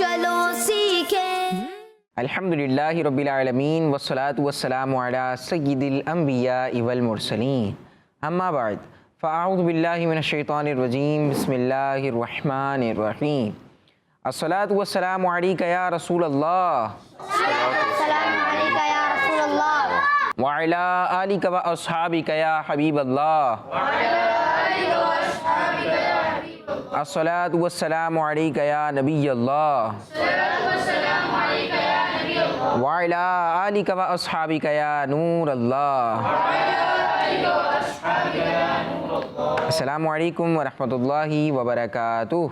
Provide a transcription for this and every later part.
چلو سیکھیں۔ الحمدللہ رب العالمین والصلاة والسلام علی سید الانبیاء والمرسلین، اما بعد فاعوذ باللہ من الشیطان الرجیم، بسم اللہ الرحمن الرحیم۔ الصلاة والسلام علیکہ یا رسول اللہ، السلام علیکہ یا رسول اللہ، وعلی آلک و اصحابک یا حبیب اللہ، الصلاة والسلام علیکہ یا نبی اللہ، وعلی آلک و اصحابک یا نور اللہ۔ السلام علیکم ورحمۃ اللہ وبرکاتہ۔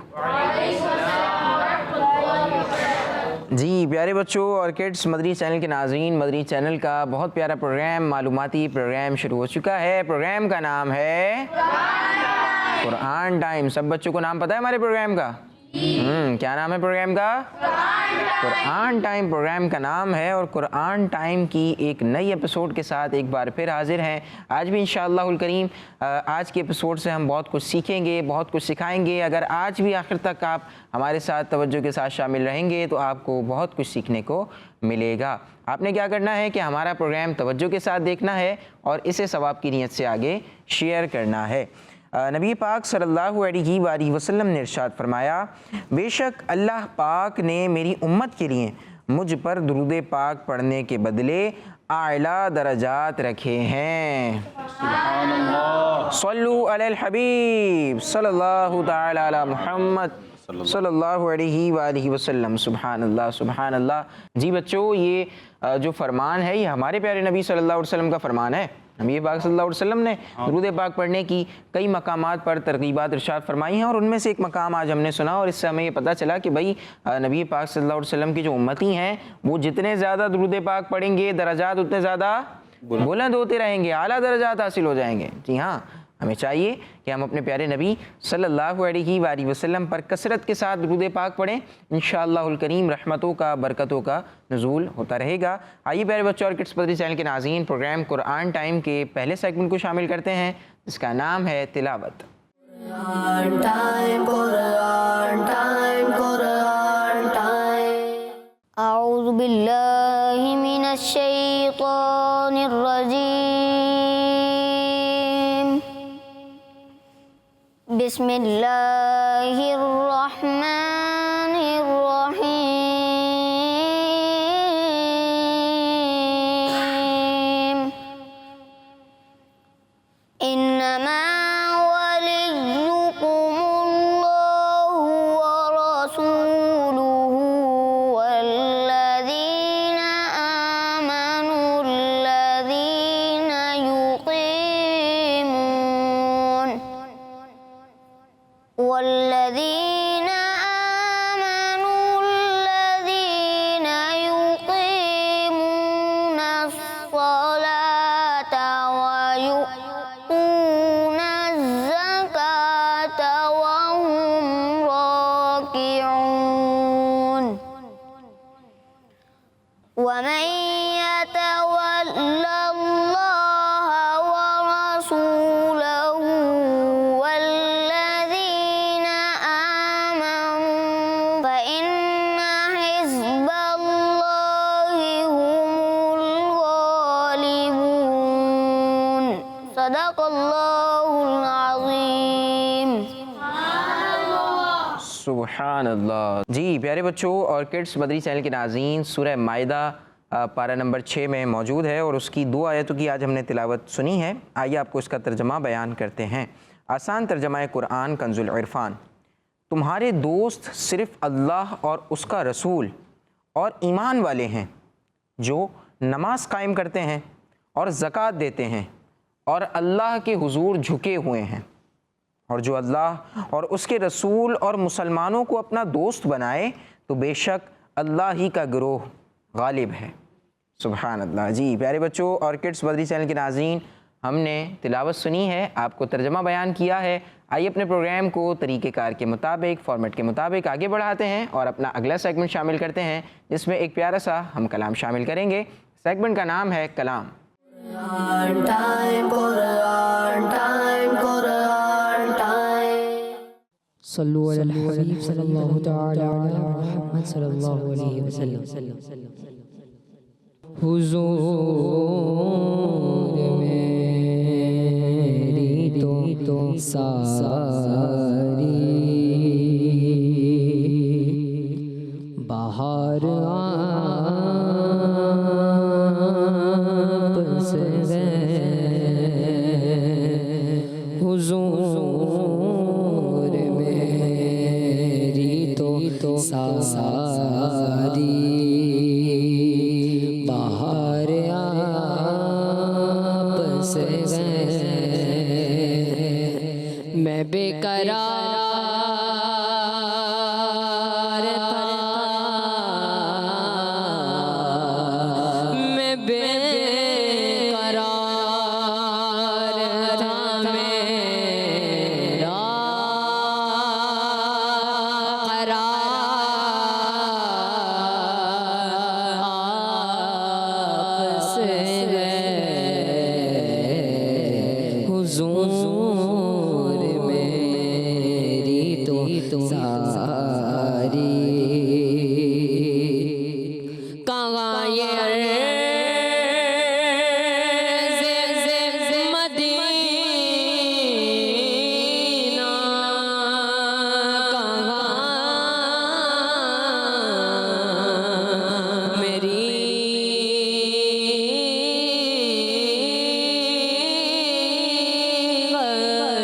جی پیارے بچوں اور کڈس، مدری چینل کے ناظرین، مدری چینل کا بہت پیارا پروگرام، معلوماتی پروگرام شروع ہو چکا ہے۔ پروگرام کا نام ہے قرآن ٹائم۔ سب بچوں کو نام پتہ ہے ہمارے پروگرام کا؟ کیا نام ہے پروگرام کا؟ قرآن ٹائم پروگرام کا نام ہے، اور قرآن ٹائم کی ایک نئی ایپیسوڈ کے ساتھ ایک بار پھر حاضر ہیں۔ آج بھی انشاءاللہ الکریم آج کے ایپیسوڈ سے ہم بہت کچھ سیکھیں گے، بہت کچھ سکھائیں گے۔ اگر آج بھی آخر تک آپ ہمارے ساتھ توجہ کے ساتھ شامل رہیں گے تو آپ کو بہت کچھ سیکھنے کو ملے گا۔ آپ نے کیا کرنا ہے کہ ہمارا پروگرام توجہ کے ساتھ دیکھنا ہے اور اسے ثواب کی نیت سے آگے شیئر کرنا ہے۔ نبی پاک صلی اللہ علیہ وآلہ وسلم نے ارشاد فرمایا، بے شک اللہ پاک نے میری امت کے لیے مجھ پر درود پاک پڑھنے کے بدلے اعلیٰ درجات رکھے ہیں۔ سبحان اللہ، صلو علی الحبیب صلی اللہ تعالی علی محمد صلی اللہ علیہ وآلہ وسلم۔ سبحان اللہ، سبحان اللہ۔ جی بچوں، یہ جو فرمان ہے یہ ہمارے پیارے نبی صلی اللہ علیہ وسلم کا فرمان ہے۔ نبی پاک صلی اللہ علیہ وسلم نے درود پاک پڑھنے کی کئی مقامات پر ترغیبات ارشاد فرمائی ہیں، اور ان میں سے ایک مقام آج ہم نے سنا، اور اس سے ہمیں یہ پتہ چلا کہ بھائی نبی پاک صلی اللہ علیہ وسلم کی جو امتی ہیں وہ جتنے زیادہ درود پاک پڑھیں گے درجات اتنے زیادہ بلند ہوتے رہیں گے، اعلیٰ درجات حاصل ہو جائیں گے۔ جی ہاں، ہمیں چاہیے کہ ہم اپنے پیارے نبی صلی اللہ علیہ وآلہ وسلم پر کثرت کے ساتھ درود پاک پڑھیں، انشاءاللہ الکریم رحمتوں کا، برکتوں کا نزول ہوتا رہے گا۔ آئیے پیارے بچوں اور کڈس مدری چینل کے ناظرین، پروگرام قرآن ٹائم کے پہلے سیگمنٹ کو شامل کرتے ہیں، جس کا نام ہے تلاوت۔ قرآن ٹائم، قرآن ٹائم، قرآن ٹائم۔ اعوذ باللہ من الشیطان الرجیم، بسم اللہ الرحمن الرحیم۔ انما ولیکم اللہ ورسولہ والذین آمنوا الذین یقیمون الصلاة ویؤتون الزکاة وهم راکعون، ومن يتول الله ورسوله والذين آمنوا فإن حزب الله هم الغالبون۔ صدق اللہ العظیم۔ سبحان اللہ۔ جی پیارے بچوں اور کڈس مدری چینل کے ناظرین، سورہ مائدہ پارہ نمبر 6 میں موجود ہے، اور اس کی 2 آیتوں کی آج ہم نے تلاوت سنی ہے۔ آئیے آپ کو اس کا ترجمہ بیان کرتے ہیں۔ آسان ترجمہ قرآن کنز العرفان۔ تمہارے دوست صرف اللہ اور اس کا رسول اور ایمان والے ہیں جو نماز قائم کرتے ہیں اور زکوٰۃ دیتے ہیں اور اللہ کے حضور جھکے ہوئے ہیں، اور جو اللہ اور اس کے رسول اور مسلمانوں کو اپنا دوست بنائے تو بے شک اللہ ہی کا گروہ غالب ہے۔ سبحان اللہ۔ جی پیارے بچوں اور کڈس مدری چینل کے ناظرین، ہم نے تلاوت سنی ہے، آپ کو ترجمہ بیان کیا ہے۔ آئیے اپنے پروگرام کو طریقہ کار کے مطابق، فارمیٹ کے مطابق آگے بڑھاتے ہیں اور اپنا اگلا سیگمنٹ شامل کرتے ہیں، جس میں ایک پیارا سا ہم کلام شامل کریں گے۔ سیگمنٹ کا نام ہے کلام۔ قرآن ٹائم، قرآن ٹائم، قرآن ٹائم۔ صلو علی الحبیب صلی اللہ تعالی علی محمد صلی اللہ علیہ وسلم. حضور میری تو ساری بہار آپ سے ہے. حضور میری تو ساری بہار آپ سے ہے. میں بے قرار تھا، میں بے قرار تھا، میرا قرار آپ سے ہے. حضور میری تو ساری کہاں یہ عرض مدینہ، کہاں میری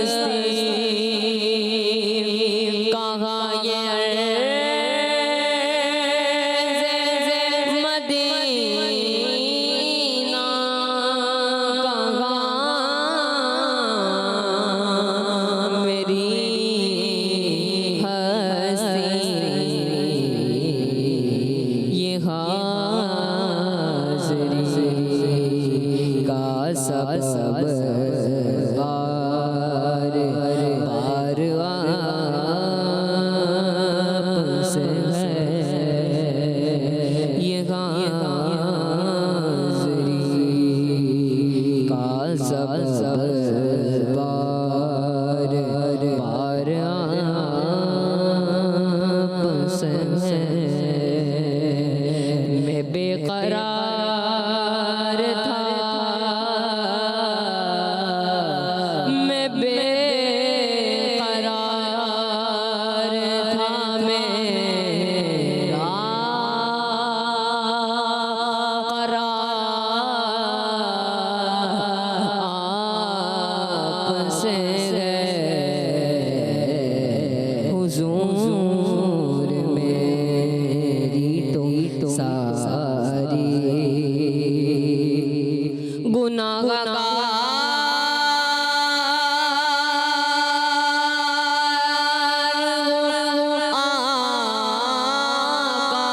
ہستی، کہاں یہ عرض مدینہ، کہاں میری ہستی. یہ حاضری کا سبب بار بار آپ سے ہے. یہ حاضری کا سبب بار بار آپ سے ہے. میں بے قرار تھا، میں بے قرار تھا، میرا قرار آپ سے ہے. حضور میری تو ساری گناہگار آقا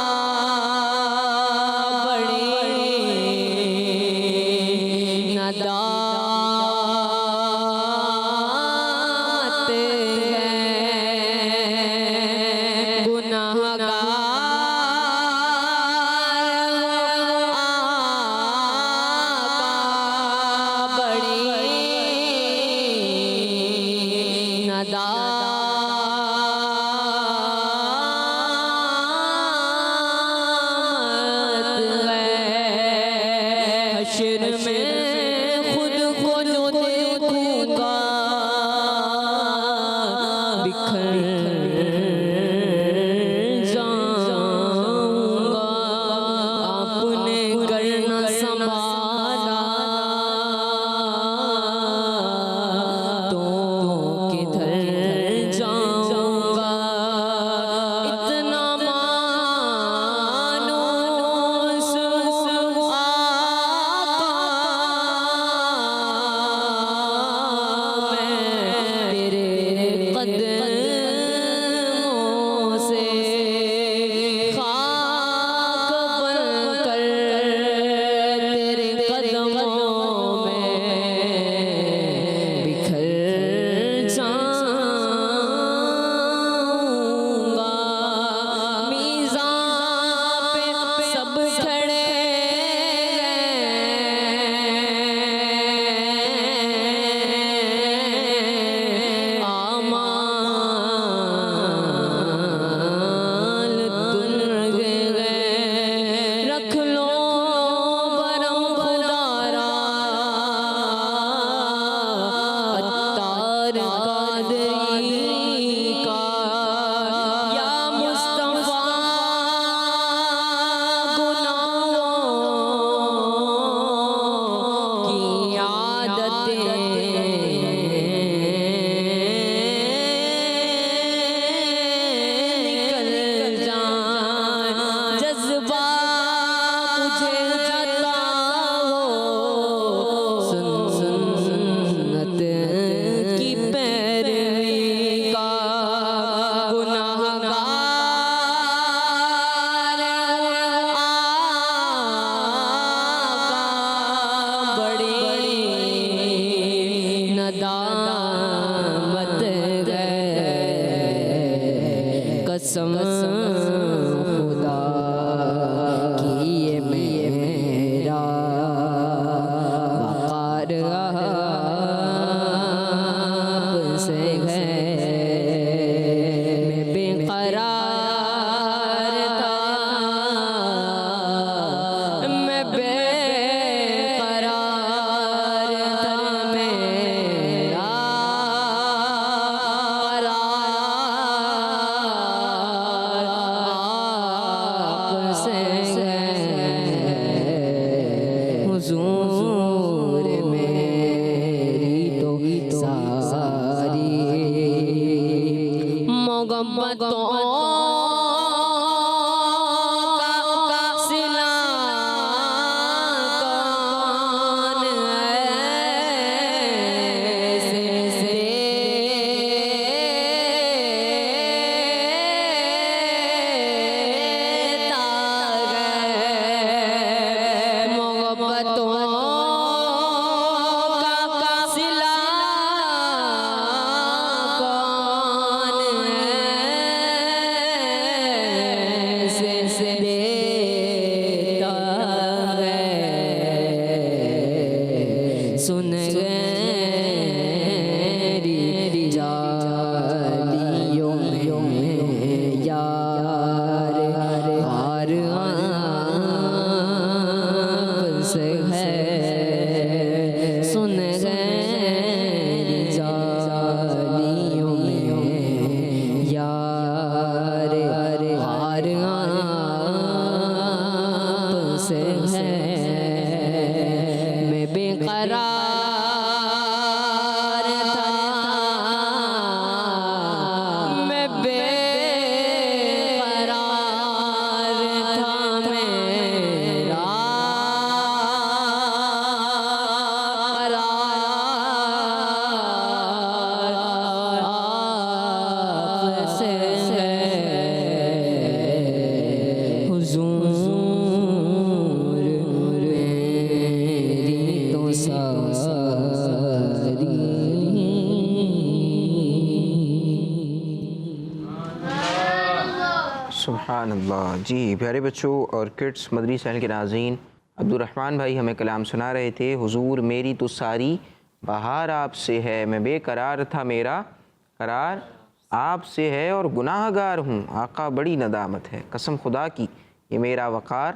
بڑی ندامت ہے. گناہگار آقا بڑی ندامت ہے. حشر میں خود کو جو دیکھوں گا بکھر جاؤں گا. آپ نے کرنا سنبھالا تو کدھر جاؤں گا. اتنا مانوس آقا خدا کی یہ میرا وقار آپ سے ہے میں بے قرار تھا میں بے قرار تھا میرا حضور میری تو ساری محبتوں کا صلہ کون ایسے دیتا ہے محبتوں کا صلہ کون ایسے دیتا ہے سن غیری جالیوں میں یار ہار آپ سے ہے سن غیری جالیوں میں یار ہار آپ سے ہے میں بے قرار تھا میں بے قرار تھا میرا قرار آپ سے ہے حضور میری تو سبحان اللہ. جی پیارے بچوں اور کڈس مدری چینل کے ناظرین، عبد الرحمن بھائی ہمیں کلام سنا رہے تھے. حضور میری تو ساری بہار آپ سے ہے، میں بے قرار تھا میرا قرار آپ سے ہے، اور گناہ گار ہوں آقا بڑی ندامت ہے، قسم خدا کی یہ میرا وقار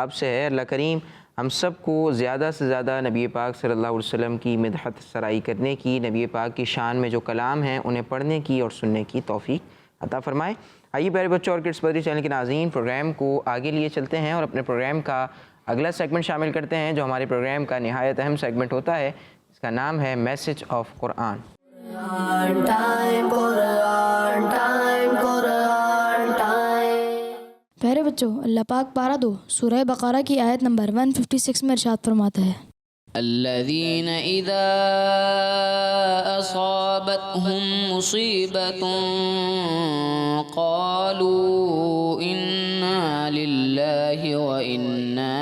آپ سے ہے. اللہ کریم ہم سب کو زیادہ سے زیادہ نبی پاک صلی اللہ علیہ وسلم کی مدحت سرائی کرنے کی، نبی پاک کی شان میں جو کلام ہیں انہیں پڑھنے کی اور سننے کی توفیق عطا فرمائے. آئیے پیارے بچوں اور کڈس مدری چینل کے ناظرین، پروگرام کو آگے لیے چلتے ہیں اور اپنے پروگرام کا اگلا سیگمنٹ شامل کرتے ہیں جو ہمارے پروگرام کا نہایت اہم سیگمنٹ ہوتا ہے. اس کا نام ہے میسج آف قرآن. پیارے بچوں، اللہ پاک پارہ 2 سورہ بقرہ کی آیت نمبر 156 میں ارشاد فرماتا ہے الذين إذا أصابتهم مصيبة قالوا إنا لله وإنا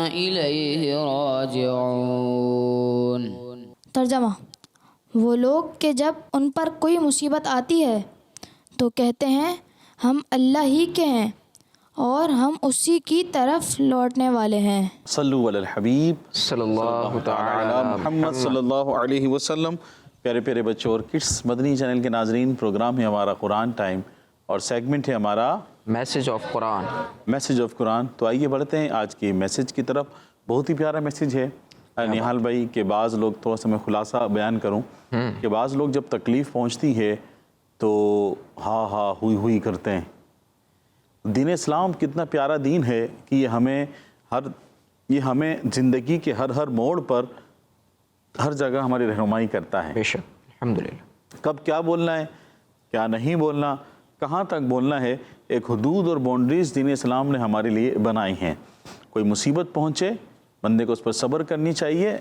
إليه راجعون. ترجمہ، وہ لوگ کہ جب ان پر کوئی مصیبت آتی ہے تو کہتے ہیں ہم اللہ ہی کے ہیں اور ہم اسی کی طرف لوٹنے والے ہیں. صلو علی الحبیب صلی اللہ تعالی علی محمد صلی اللہ علیہ وسلم. پیارے پیارے بچوں اور کڈس مدنی چینل کے ناظرین، پروگرام ہے ہمارا قرآن ٹائم اور سیگمنٹ ہے ہمارا message of Quran. Message of Quran. تو آئیے بڑھتے ہیں آج کے میسج کی طرف. بہت ہی پیارا میسج ہے نہال بھائی کہ بعض لوگ، تھوڑا سا میں خلاصہ بیان کروں کہ بعض لوگ جب تکلیف پہنچتی ہے تو ہاں ہاں ہوئی ہوئی کرتے ہیں. دین اسلام کتنا پیارا دین ہے کہ یہ ہمیں زندگی کے ہر موڑ پر ہر جگہ ہماری رہنمائی کرتا ہے. بے شک الحمدللہ. کب کیا بولنا ہے، کیا نہیں بولنا، کہاں تک بولنا ہے، ایک حدود اور باؤنڈریز دین اسلام نے ہمارے لیے بنائی ہیں. کوئی مصیبت پہنچے بندے کو اس پر صبر کرنی چاہیے،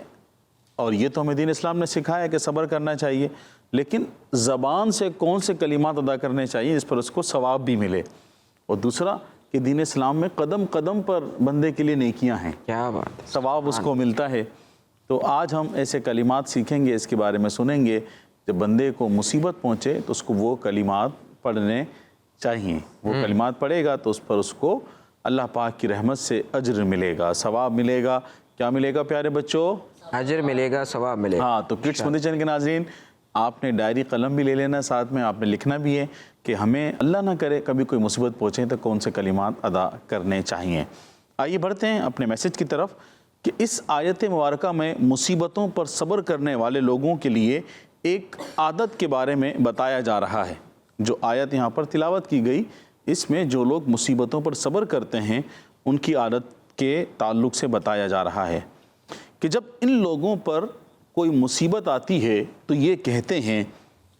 اور یہ تو ہمیں دین اسلام نے سکھایا کہ صبر کرنا چاہیے، لیکن زبان سے کون سے کلمات ادا کرنے چاہیے جس پر اس کو ثواب بھی ملے. اور دوسرا کہ دین اسلام میں قدم قدم پر بندے کے لیے نیکیاں ہیں، کیا بات ہے، ثواب اس کو ملتا ہے. تو آج ہم ایسے کلمات سیکھیں گے، اس کے بارے میں سنیں گے. جب بندے کو مصیبت پہنچے تو اس کو وہ کلمات پڑھنے چاہیے. وہ کلمات پڑھے گا تو اس پر اس کو اللہ پاک کی رحمت سے اجر ملے گا, ثواب ملے گا. کیا ملے گا پیارے بچوں؟ اجر ملے گا, ثواب ملے گا. ہاں, تو کڈس مدنی چینل کے ناظرین, آپ نے ڈائری قلم بھی لے لینا, ساتھ میں آپ نے لکھنا بھی ہے کہ ہمیں اللہ نہ کرے کبھی کوئی مصیبت پہنچے تو کون سے کلمات ادا کرنے چاہیے. آئیے بڑھتے ہیں اپنے میسج کی طرف کہ اس آیت مبارکہ میں مصیبتوں پر صبر کرنے والے لوگوں کے لیے ایک عادت کے بارے میں بتایا جا رہا ہے. جو آیت یہاں پر تلاوت کی گئی, اس میں جو لوگ مصیبتوں پر صبر کرتے ہیں ان کی عادت کے تعلق سے بتایا جا رہا ہے کہ جب ان لوگوں پر کوئی مصیبت آتی ہے تو یہ کہتے ہیں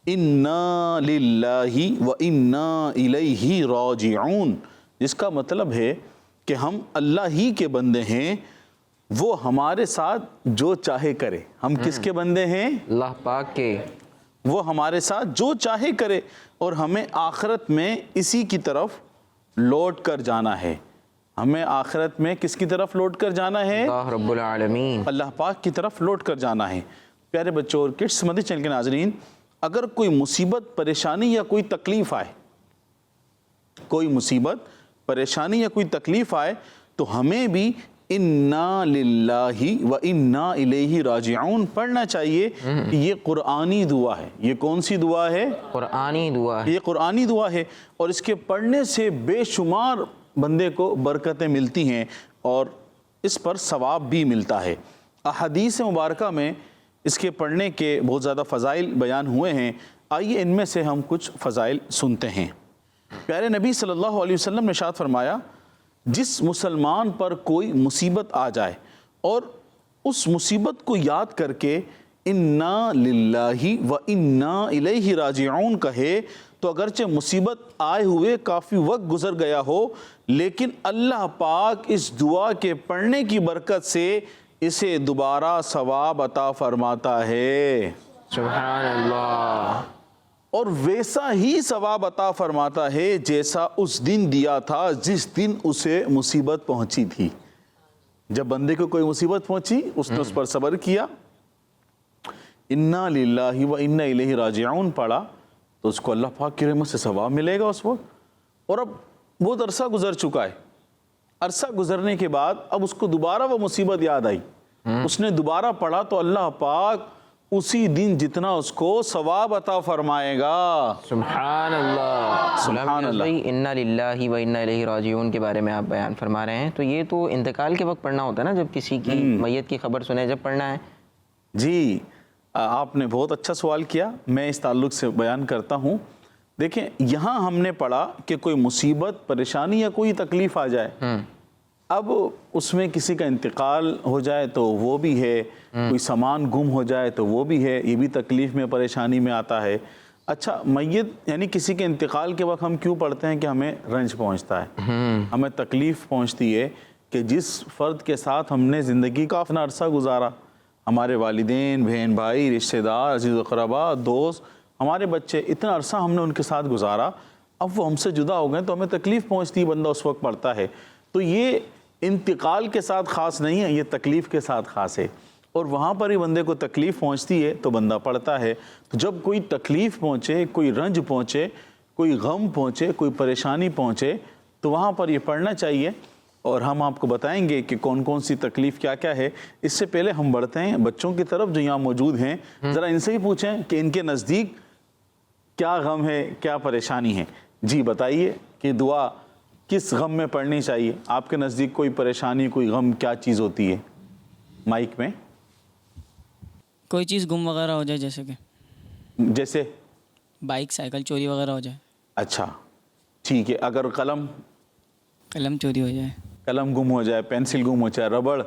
انا للہ و انا الیہ راجعون, جس کا مطلب ہے کہ ہم اللہ ہی کے بندے ہیں, وہ ہمارے ساتھ جو چاہے کرے. ہم کس کے بندے ہیں؟ اللہ پاک کے. وہ ہمارے ساتھ جو چاہے کرے اور ہمیں آخرت میں اسی کی طرف لوٹ کر جانا ہے. ہمیں آخرت میں کس کی طرف لوٹ کر جانا ہے؟ اللہ رب العالمین, اللہ پاک کی طرف لوٹ کر جانا ہے. پیارے بچوں اور کڈس مدنی چینل کے ناظرین, اگر کوئی مصیبت, پریشانی یا کوئی تکلیف آئے, کوئی مصیبت, پریشانی یا کوئی تکلیف آئے تو ہمیں بھی انا للہ و انا الیہ راجعون پڑھنا چاہیے. یہ قرآنی دعا ہے. یہ کون سی دعا ہے؟ قرآنی دعا ہے. یہ قرآنی دعا ہے, اور اس کے پڑھنے سے بے شمار بندے کو برکتیں ملتی ہیں اور اس پر ثواب بھی ملتا ہے. احادیث مبارکہ میں اس کے پڑھنے کے بہت زیادہ فضائل بیان ہوئے ہیں. آئیے ان میں سے ہم کچھ فضائل سنتے ہیں. پیارے نبی صلی اللہ علیہ وسلم نے ارشاد فرمایا, جس مسلمان پر کوئی مصیبت آ جائے اور اس مصیبت کو یاد کر کے انا للہ و انا الیہ راجعون کہے تو اگرچہ مصیبت آئے ہوئے کافی وقت گزر گیا ہو, لیکن اللہ پاک اس دعا کے پڑھنے کی برکت سے اسے دوبارہ ثواب عطا فرماتا ہے. سبحان اللہ. اور ویسا ہی ثواب عطا فرماتا ہے جیسا اس دن دیا تھا جس دن اسے مصیبت پہنچی تھی. جب بندے کو کوئی مصیبت پہنچی, اس نے اس پر صبر کیا, انا للہ و انا الیہ راجعون پڑھا, تو اس کو اللہ پاک کی رحمت سے ثواب ملے گا اس وقت. اور اب بہت عرصہ گزر چکا ہے, عرصہ گزرنے کے بعد اب اس کو دوبارہ وہ مصیبت یاد آئی, اس نے دوبارہ پڑھا تو اللہ پاک اسی دن جتنا اس کو ثواب عطا فرمائے گا. سبحان اللہ. سبحان اللہ. انا للہ و انا الیہ راجعون کے بارے میں آپ بیان فرما رہے ہیں, تو یہ تو انتقال کے وقت پڑھنا ہوتا ہے نا, جب کسی کی میت کی خبر سنے جب پڑھنا ہے. جی, آپ نے بہت اچھا سوال کیا, میں اس تعلق سے بیان کرتا ہوں. دیکھیں, یہاں ہم نے پڑھا کہ کوئی مصیبت, پریشانی یا کوئی تکلیف آ جائے, اب اس میں کسی کا انتقال ہو جائے تو وہ بھی ہے, کوئی سامان گم ہو جائے تو وہ بھی ہے, یہ بھی تکلیف میں, پریشانی میں آتا ہے. اچھا, میت یعنی کسی کے انتقال کے وقت ہم کیوں پڑھتے ہیں کہ ہمیں رنج پہنچتا ہے, ہمیں تکلیف پہنچتی ہے کہ جس فرد کے ساتھ ہم نے زندگی کا اپنا عرصہ گزارا, ہمارے والدین, بہن بھائی, رشتہ دار, عزیز و اقربا, دوست, ہمارے بچے, اتنا عرصہ ہم نے ان کے ساتھ گزارا, اب وہ ہم سے جدا ہو گئے تو ہمیں تکلیف پہنچتی ہے, بندہ اس وقت پڑھتا ہے. تو یہ انتقال کے ساتھ خاص نہیں ہے, یہ تکلیف کے ساتھ خاص ہے, اور وہاں پر ہی بندے کو تکلیف پہنچتی ہے تو بندہ پڑھتا ہے. تو جب کوئی تکلیف پہنچے, کوئی رنج پہنچے, کوئی غم پہنچے, کوئی پریشانی پہنچے, تو وہاں پر یہ پڑھنا چاہیے. اور ہم آپ کو بتائیں گے کہ کون کون سی تکلیف کیا کیا ہے. اس سے پہلے ہم بڑھتے ہیں بچوں کی طرف جو یہاں موجود ہیں, ذرا ان سے ہی پوچھیں کہ ان کے نزدیک کیا غم ہے, کیا پریشانی ہے. جی بتائیے کہ دعا کس غم میں پڑھنی چاہیے. آپ کے نزدیک کوئی پریشانی, کوئی غم کیا چیز ہوتی ہے؟ مائک میں. کوئی چیز گم وغیرہ ہو جائے, جیسے کہ جیسے بائک, سائیکل چوری وغیرہ ہو جائے. اچھا ٹھیک ہے. اگر قلم چوری ہو جائے, قلم گم ہو جائے, پینسل گم ہو جائے, ربڑ,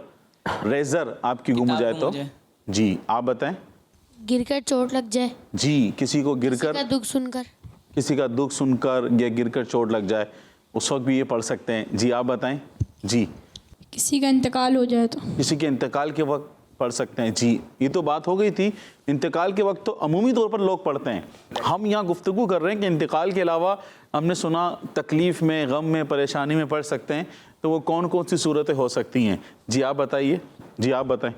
ریزر آپ کی گم ہو جائے تو جی آپ بتائیں. گر کر چوٹ لگ جائے. جی, کسی کو گر کر, دکھ سن کر, کسی کا دکھ سن کر یا گر کر چوٹ لگ جائے, اس وقت بھی یہ پڑھ سکتے ہیں. جی آپ بتائیں. جی کسی کا انتقال ہو جائے تو, کسی کے انتقال کے وقت پڑھ سکتے ہیں. جی یہ تو بات ہو گئی تھی, انتقال کے وقت تو عمومی طور پر لوگ پڑھتے ہیں. ہم یہاں گفتگو کر رہے ہیں کہ انتقال کے علاوہ ہم نے سنا تکلیف میں, غم میں, پریشانی میں پڑھ سکتے ہیں, تو وہ کون کون سی صورتیں ہو سکتی ہیں؟ جی آپ بتائیے. جی آپ بتائیں.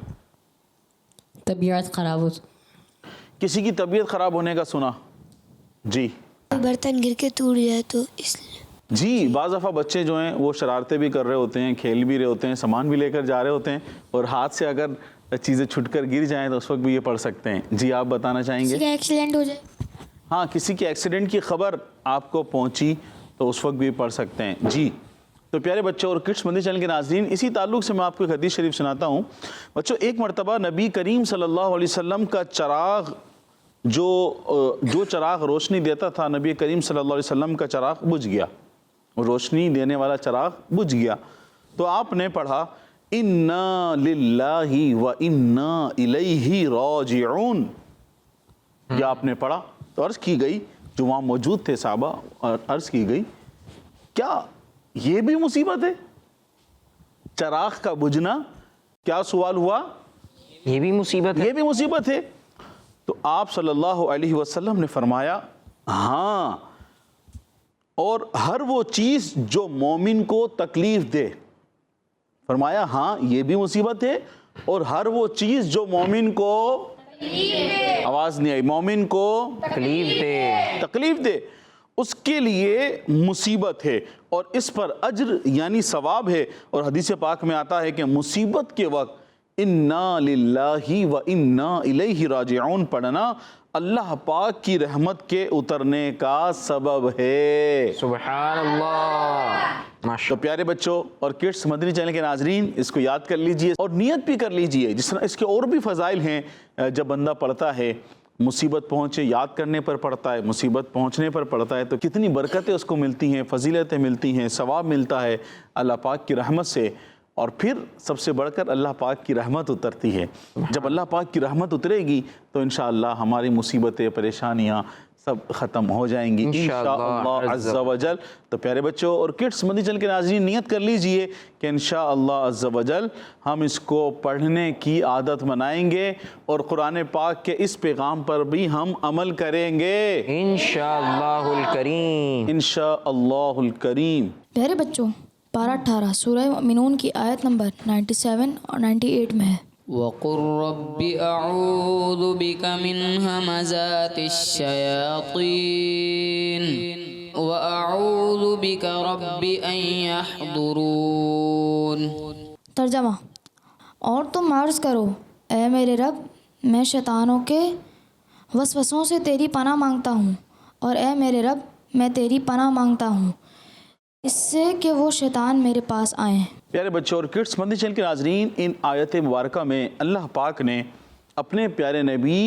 طبیعت خراب ہو, کسی کی طبیعت خراب ہونے کا سنا. جی برتن گر کے ٹوٹ جائے تو اس لیے. جی بعض دفعہ بچے جو ہیں وہ شرارتیں بھی کر رہے ہوتے ہیں، کھیل بھی رہے ہوتے ہیں، سامان بھی لے کر جا رہے ہوتے ہیں، اور ہاتھ سے اگر چیزیں چھٹ کر گر جائیں تو اس وقت بھی یہ پڑھ سکتے ہیں. جی آپ بتانا چاہیں کسی گے؟ کا ایکسیڈنٹ ہو جائے. ہاں کسی کے ایکسیڈنٹ کی خبر آپ کو پہنچی تو اس وقت بھی پڑھ سکتے ہیں. جی تو پیارے بچوں اور کڈس مدنی چینل کے ناظرین، اسی تعلق سے میں آپ کو ایک حدیث شریف سناتا ہوں. بچوں ایک مرتبہ نبی کریم صلی اللہ علیہ وسلم کا چراغ جو چراغ روشنی دیتا تھا، نبی کریم صلی اللہ علیہ وسلم کا چراغ بجھ گیا، روشنی دینے والا چراغ بجھ گیا. تو آپ نے پڑھا اِنَّا لِلَّهِ وَإِنَّا إِلَيْهِ رَاجِعُونَ. یہ آپ نے پڑھا تو عرض کی گئی، جو وہاں موجود تھے صحابہ، اور عرض کی گئی کیا یہ بھی مصیبت ہے؟ چراغ کا بجھنا، کیا سوال ہوا؟ یہ بھی مصیبت ہے. یہ بھی مصیبت ہے. تو آپ صلی اللہ علیہ وسلم نے فرمایا ہاں، اور ہر وہ چیز جو مومن کو تکلیف دے. فرمایا ہاں یہ بھی مصیبت ہے، اور ہر وہ چیز جو مومن کو آواز نہیں آئی، مومن کو تکلیف دے اس کے لیے مصیبت ہے، اور اس پر اجر یعنی ثواب ہے. اور حدیث پاک میں آتا ہے کہ مصیبت کے وقت اِنَّا لِلَّهِ وَإِنَّا إِلَيْهِ راجعون پڑھنا اللہ پاک کی رحمت کے اترنے کا سبب ہے. سبحان اللہ. تو پیارے بچوں اور کڈس مدنی چینل کے ناظرین، اس کو یاد کر لیجئے اور نیت بھی کر لیجئے. جس طرح اس کے اور بھی فضائل ہیں، جب بندہ پڑھتا ہے، مصیبت پہنچے یاد کرنے پر پڑھتا ہے، مصیبت پہنچنے پر پڑھتا ہے، تو کتنی برکتیں اس کو ملتی ہیں، فضیلتیں ملتی ہیں، ثواب ملتا ہے اللہ پاک کی رحمت سے. اور پھر سب سے بڑھ کر اللہ پاک کی رحمت اترتی ہے. جب اللہ پاک کی رحمت اترے گی تو انشاءاللہ ہماری مصیبتیں، پریشانیاں سب ختم ہو جائیں گی انشاءاللہ عز و جل. تو پیارے بچوں اور کڈس مدنی چینل کے ناظرین، نیت کر لیجئے کہ انشاءاللہ عز و جل ہم اس کو پڑھنے کی عادت بنائیں گے، اور قرآن پاک کے اس پیغام پر بھی ہم عمل کریں گے انشاءاللہ الکریم. انشاءاللہ الکریم. پیارے بچوں، پارہ 18 سورہ مؤمنون کی آیت نمبر 97 اور 98 میں ہے. وَقُلْ رَبِّ أَعُوذُ بِكَ مِنْ هَمَزَاتِ الشَّيَاطِينِ وَأَعُوذُ بِكَ رَبِّ أَنْ يَحْضُرُونَ. ترجمہ: اور تم عرض کرو اے میرے رب، میں شیطانوں کے وسوسوں سے تیری پناہ مانگتا ہوں، اور اے میرے رب میں تیری پناہ مانگتا ہوں اس سے کہ وہ شیطان میرے پاس آئیں. پیارے بچوں اور کڈس مدنی چینل کے ناظرین، ان آیت مبارکہ میں اللہ پاک نے اپنے پیارے نبی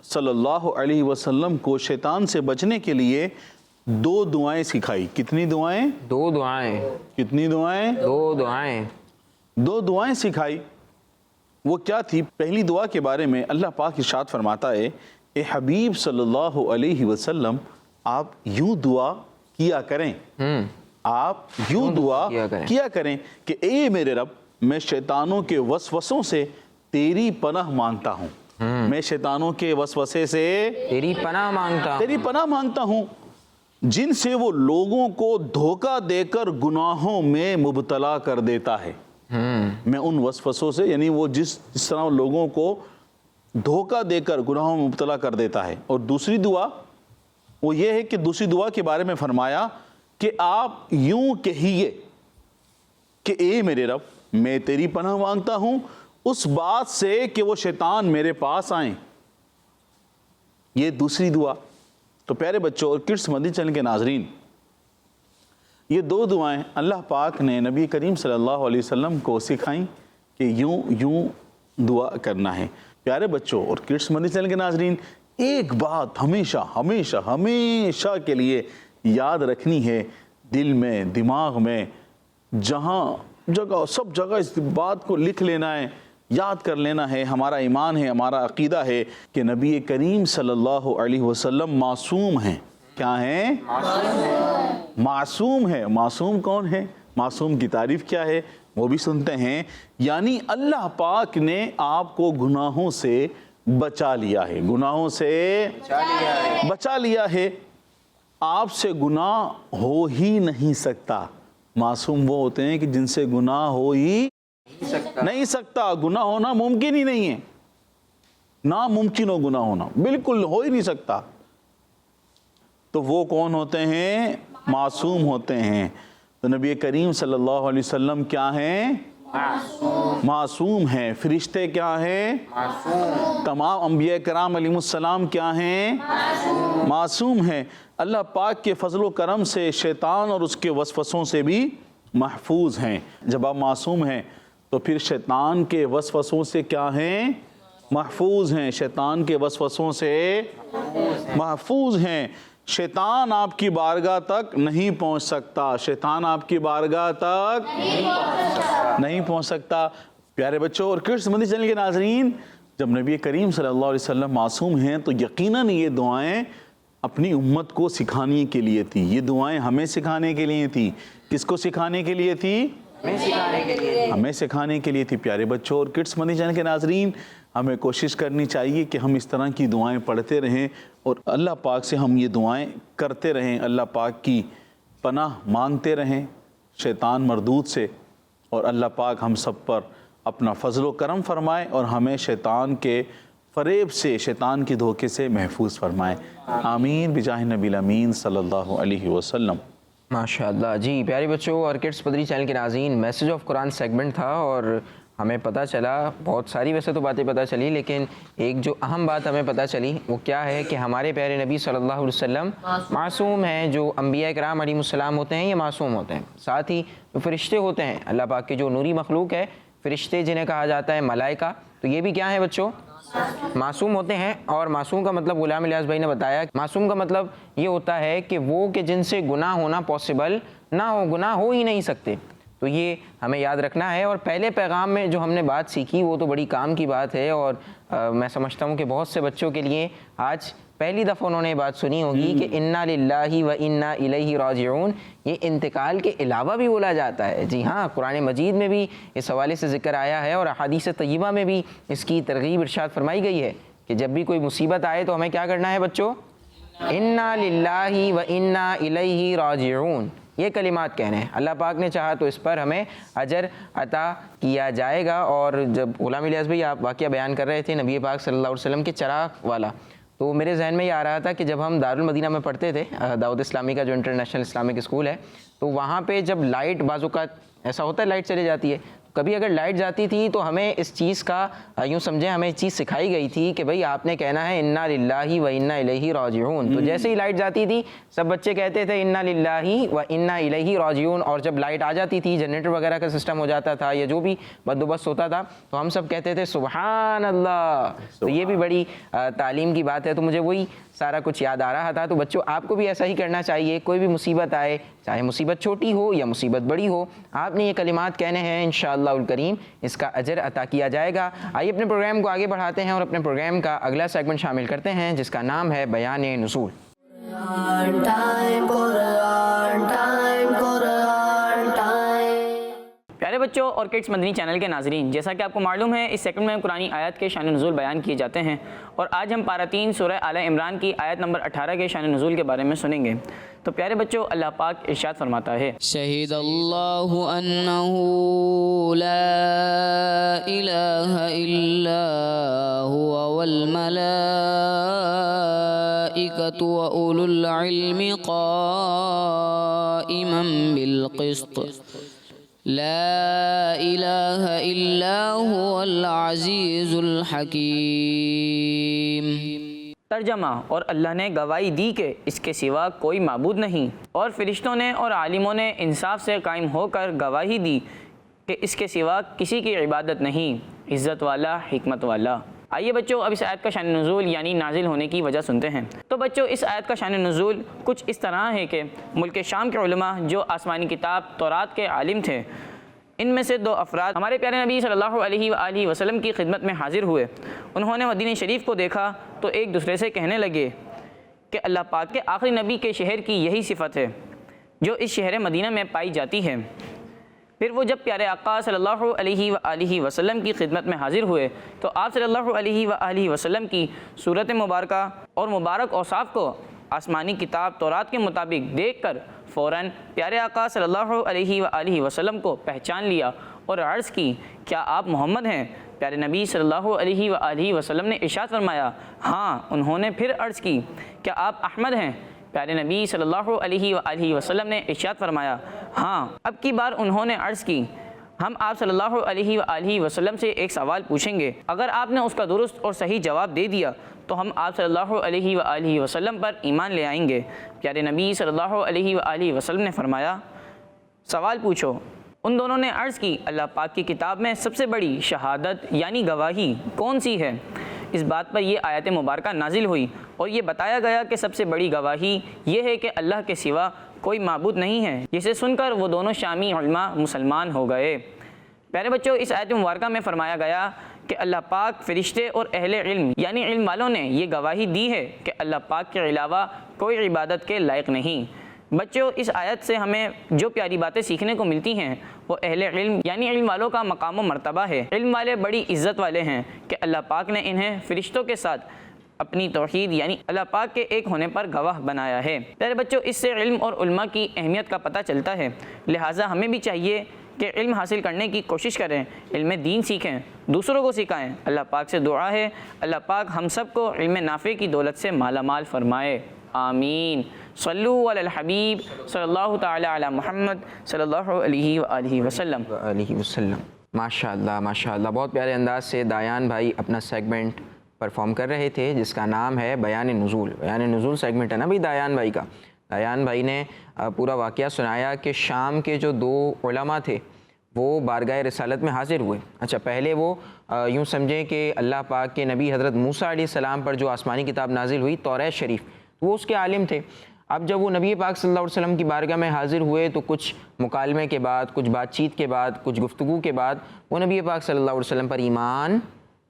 صلی اللہ علیہ وسلم کو شیطان سے بچنے کے لیے 2 دعائیں سکھائی. کتنی دعائیں؟ 2 دعائیں. کتنی دعائیں؟ 2 دعائیں. 2 دعائیں سکھائی. وہ کیا تھی؟ پہلی دعا کے بارے میں اللہ پاک ارشاد فرماتا ہے، اے حبیب صلی اللہ علیہ وسلم آپ یوں دعا کیا کریں، آپ یوں دعا کیا کریں کہ اے میرے رب، میں شیطانوں کے وسوسوں سے تیری پناہ مانگتا ہوں. میں شیطانوں کے وسوسے سے تیری پناہ مانگتا ہوں جن سے وہ لوگوں کو دھوکہ دے کر گناہوں میں مبتلا کر دیتا ہے. میں ان وسوسوں سے، یعنی وہ جس طرح لوگوں کو دھوکہ دے کر گناہوں میں مبتلا کر دیتا ہے. اور دوسری دعا وہ یہ ہے کہ دوسری دعا کے بارے میں فرمایا کہ آپ یوں کہیے کہ اے میرے رب، میں تیری پناہ مانگتا ہوں اس بات سے کہ وہ شیطان میرے پاس آئیں. یہ دوسری دعا. تو پیارے بچوں اور کڈس مدنی چینل کے ناظرین، یہ 2 دعائیں اللہ پاک نے نبی کریم صلی اللہ علیہ وسلم کو سکھائیں کہ یوں دعا کرنا ہے. پیارے بچوں اور کڈس مدنی چینل کے ناظرین، ایک بات ہمیشہ ہمیشہ ہمیشہ کے لیے یاد رکھنی ہے، دل میں، دماغ میں، جہاں جگہ، سب جگہ اس بات کو لکھ لینا ہے، یاد کر لینا ہے. ہمارا ایمان ہے، ہمارا عقیدہ ہے کہ نبی کریم صلی اللہ علیہ وسلم معصوم ہیں. کیا ہیں؟ معصوم ہے. معصوم کون ہے؟ معصوم کی تعریف کیا ہے وہ بھی سنتے ہیں. یعنی اللہ پاک نے آپ کو گناہوں سے بچا لیا ہے، گناہوں سے بچا لیا ہے. آپ سے گناہ ہو ہی نہیں سکتا. معصوم وہ ہوتے ہیں کہ جن سے گناہ ہو ہی نہیں سکتا. گناہ ہونا ممکن ہی نہیں ہے، ناممکن ہو گناہ ہونا، بالکل ہو ہی نہیں سکتا. تو وہ کون ہوتے ہیں؟ معصوم ہوتے ہیں۔ تو نبی کریم صلی اللہ علیہ وسلم کیا ہیں؟ معصوم ہیں۔ فرشتے کیا ہیں؟ تمام انبیاء کرام علیہ السلام کیا ہیں؟ معصوم ہیں۔ اللہ پاک کے فضل و کرم سے شیطان اور اس کے وسوسوں سے بھی محفوظ ہیں۔ جب آپ معصوم ہیں تو پھر شیطان کے وسوسوں سے کیا ہیں؟ محفوظ ہیں۔ شیطان کے وسوسوں سے محفوظ ہیں۔ شیطان آپ کی بارگاہ تک نہیں پہنچ سکتا۔ شیطان آپ کی بارگاہ تک نہیں پہنچ سکتا۔ پیارے بچوں اور کڈس مدنی چینل کے ناظرین، جب نبی کریم صلی اللہ علیہ وسلم معصوم ہیں تو یقیناً یہ دعائیں اپنی امت کو سکھانے کے لیے تھی۔ یہ دعائیں ہمیں سکھانے کے لیے تھی۔ کس کو سکھانے کے لیے تھی؟ ہمیں سکھانے کے لیے تھی۔ پیارے بچوں اور کڈس مدنی چینل کے ناظرین، ہمیں کوشش کرنی چاہیے کہ ہم اس طرح کی دعائیں پڑھتے رہیں اور اللہ پاک سے ہم یہ دعائیں کرتے رہیں، اللہ پاک کی پناہ مانگتے رہیں شیطان مردود سے، اور اللہ پاک ہم سب پر اپنا فضل و کرم فرمائے اور ہمیں شیطان کے فریب سے، شیطان کے دھوکے سے محفوظ فرمائے۔ آمین بجاہ نبی الامین صلی اللہ علیہ وسلم۔ ماشاءاللہ۔ جی پیارے بچوں اور کڈس مدنی چینل کے ناظرین، میسج آف قرآن سیگمنٹ تھا اور ہمیں پتہ چلا، بہت ساری ویسے تو باتیں پتہ چلی، لیکن ایک جو اہم بات ہمیں پتہ چلی وہ کیا ہے کہ ہمارے پیارے نبی صلی اللہ علیہ وسلم معصوم ہیں۔ جو انبیاء کرام علیہ السلام ہوتے ہیں یہ معصوم ہوتے ہیں۔ ساتھ ہی جو فرشتے ہوتے ہیں اللہ پاک کے جو نوری مخلوق ہے، فرشتے جنہیں کہا جاتا ہے ملائکہ، تو یہ بھی کیا ہیں بچوں؟ معصوم ہوتے ہیں۔ اور معصوم کا مطلب غلام الیاس بھائی نے بتایا، معصوم کا مطلب یہ ہوتا ہے کہ وہ کہ جن سے گناہ ہونا پاسبل نہ ہو، گناہ ہو ہی نہیں سکتے۔ تو یہ ہمیں یاد رکھنا ہے۔ اور پہلے پیغام میں جو ہم نے بات سیکھی وہ تو بڑی کام کی بات ہے، اور میں سمجھتا ہوں کہ بہت سے بچوں کے لیے آج پہلی دفعہ انہوں نے یہ بات سنی ہوگی کہ انا للہ و انا الیہ راجعون، یہ انتقال کے علاوہ بھی بولا جاتا ہے۔ جی ہاں، قرآن مجید میں بھی اس حوالے سے ذکر آیا ہے اور احادیث طیبہ میں بھی اس کی ترغیب ارشاد فرمائی گئی ہے کہ جب بھی کوئی مصیبت آئے تو ہمیں کیا کرنا ہے بچوں؟ انا للہ و انا الیہ راجعون، یہ کلمات کہنے ہیں۔ اللہ پاک نے چاہا تو اس پر ہمیں اجر عطا کیا جائے گا۔ اور جب غلام الیاس بھائی آپ واقعہ بیان کر رہے تھے نبی پاک صلی اللہ علیہ وسلم کے چراغ والا، تو میرے ذہن میں یہ آ رہا تھا کہ جب ہم دارالمدینہ میں پڑھتے تھے، دعوت اسلامی کا جو انٹرنیشنل اسلامک اسکول ہے، تو وہاں پہ جب لائٹ بعض اوقات ایسا ہوتا ہے لائٹ چلی جاتی ہے، کبھی اگر لائٹ جاتی تھی تو ہمیں اس چیز کا یوں سمجھیں ہمیں چیز سکھائی گئی تھی کہ بھئی آپ نے کہنا ہے انا للہ و انا الیہ راجعون۔ تو جیسے ہی لائٹ جاتی تھی سب بچے کہتے تھے انا للہ و انا الیہ راجعون، اور جب لائٹ آ جاتی تھی، جنریٹر وغیرہ کا سسٹم ہو جاتا تھا یا جو بھی بندوبست ہوتا تھا، تو ہم سب کہتے تھے سبحان اللہ۔ تو یہ بھی بڑی تعلیم کی بات ہے۔ تو مجھے وہی سارا کچھ یاد آ رہا تھا۔ تو بچوں آپ کو بھی ایسا ہی کرنا چاہیے، کوئی بھی مصیبت آئے، چاہے مصیبت چھوٹی ہو یا مصیبت بڑی ہو، آپ نے یہ کلمات کہنے ہیں، انشاءاللہ الکریم اس کا اجر عطا کیا جائے گا۔ آئیے اپنے پروگرام کو آگے بڑھاتے ہیں اور اپنے پروگرام کا اگلا سیگمنٹ شامل کرتے ہیں جس کا نام ہے بیان نزول۔ پیارے بچوں اور کڈس مدنی چینل کے ناظرین، جیسا کہ آپ کو معلوم ہے اس سیکنڈ میں قرآنی آیت کے شان نزول بیان کیے جاتے ہیں، اور آج ہم پارہ 3 سورہ آل عمران کی آیت نمبر 18 کے شان نزول کے بارے میں سنیں گے۔ تو پیارے بچوں اللہ پاک ارشاد فرماتا ہے، شہد اللہ انہ لا الہ الا هو والملائکۃ واولو العلم قائما بالقسط لا الہ الا هو العزیز الحکیم۔ ترجمہ، اور اللہ نے گواہی دی کہ اس کے سوا کوئی معبود نہیں، اور فرشتوں نے اور عالموں نے انصاف سے قائم ہو کر گواہی دی کہ اس کے سوا کسی کی عبادت نہیں، عزت والا، حکمت والا۔ آئیے بچوں اب اس آیت کا شان نزول یعنی نازل ہونے کی وجہ سنتے ہیں۔ تو بچوں اس آیت کا شان نزول کچھ اس طرح ہے کہ ملک شام کے علماء جو آسمانی کتاب تورات کے عالم تھے، ان میں سے 2 افراد ہمارے پیارے نبی صلی اللہ علیہ وآلہ وسلم کی خدمت میں حاضر ہوئے۔ انہوں نے مدینہ شریف کو دیکھا تو ایک دوسرے سے کہنے لگے کہ اللہ پاک کے آخری نبی کے شہر کی یہی صفت ہے جو اس شہر مدینہ میں پائی جاتی ہے۔ پھر وہ جب پیارے آقا صلی اللہ علیہ وآلہ وسلم کی خدمت میں حاضر ہوئے تو آپ صلی اللہ علیہ وآلہ وسلم کی صورت مبارکہ اور مبارک اوصاف کو آسمانی کتاب تورات کے مطابق دیکھ کر فوراً پیارے آقا صلی اللہ علیہ وآلہ وسلم کو پہچان لیا اور عرض کی، کیا آپ محمد ہیں؟ پیارے نبی صلی اللہ علیہ وآلہ وسلم نے ارشاد فرمایا، ہاں۔ انہوں نے پھر عرض کی، کیا آپ احمد ہیں؟ پیارے نبی صلی اللہ علیہ وآلہ وسلم نے ارشاد فرمایا، ہاں اب کی بار انہوں نے عرض کی، ہم آپ صلی اللہ علیہ وآلہ وسلم سے ایک سوال پوچھیں گے، اگر آپ نے اس کا درست اور صحیح جواب دے دیا تو ہم آپ صلی اللہ علیہ وآلہ وسلم پر ایمان لے آئیں گے۔ پیارے نبی صلی اللہ علیہ وآلہ وسلم نے فرمایا، سوال پوچھو۔ ان دونوں نے عرض کی، اللہ پاک کی کتاب میں سب سے بڑی شہادت یعنی گواہی کون سی ہے؟ اس بات پر یہ آیت مبارکہ نازل ہوئی اور یہ بتایا گیا کہ سب سے بڑی گواہی یہ ہے کہ اللہ کے سوا کوئی معبود نہیں ہے، جسے سن کر وہ دونوں شامی علماء مسلمان ہو گئے۔ پیارے بچوں، اس آیت مبارکہ میں فرمایا گیا کہ اللہ پاک، فرشتے اور اہل علم یعنی علم والوں نے یہ گواہی دی ہے کہ اللہ پاک کے علاوہ کوئی عبادت کے لائق نہیں۔ بچوں، اس آیت سے ہمیں جو پیاری باتیں سیکھنے کو ملتی ہیں وہ اہل علم یعنی علم والوں کا مقام و مرتبہ ہے۔ علم والے بڑی عزت والے ہیں کہ اللہ پاک نے انہیں فرشتوں کے ساتھ اپنی توحید یعنی اللہ پاک کے ایک ہونے پر گواہ بنایا ہے۔ پیارے بچوں، اس سے علم اور علماء کی اہمیت کا پتہ چلتا ہے، لہٰذا ہمیں بھی چاہیے کہ علم حاصل کرنے کی کوشش کریں، علم دین سیکھیں، دوسروں کو سکھائیں۔ اللہ پاک سے دعا ہے اللہ پاک ہم سب کو علم نافع کی دولت سے مالا مال فرمائے، آمین۔ صلو علی الحبیب صلی اللہ تعالی علی محمد صلی اللہ علیہ وآلہ وسلم۔ ماشاء اللہ بہت پیارے انداز سے دایان بھائی اپنا سیگمنٹ پرفارم کر رہے تھے جس کا نام ہے بیان نزول۔ بیان نزول سیگمنٹ ہے نا بھائی دایان بھائی کا۔ دایان بھائی نے پورا واقعہ سنایا کہ شام کے جو دو علماء تھے وہ بارگاہ رسالت میں حاضر ہوئے۔ اچھا، پہلے وہ یوں سمجھیں کہ اللہ پاک کے نبی حضرت موسیٰ علیہ السلام پر جو آسمانی کتاب نازل ہوئی توریت شریف، وہ اس کے عالم تھے۔ اب جب وہ نبی پاک صلی اللہ علیہ وسلم کی بارگاہ میں حاضر ہوئے تو کچھ مکالمے کے بعد، کچھ بات چیت کے بعد، کچھ گفتگو کے بعد وہ نبی پاک صلی اللہ علیہ وسلم پر ایمان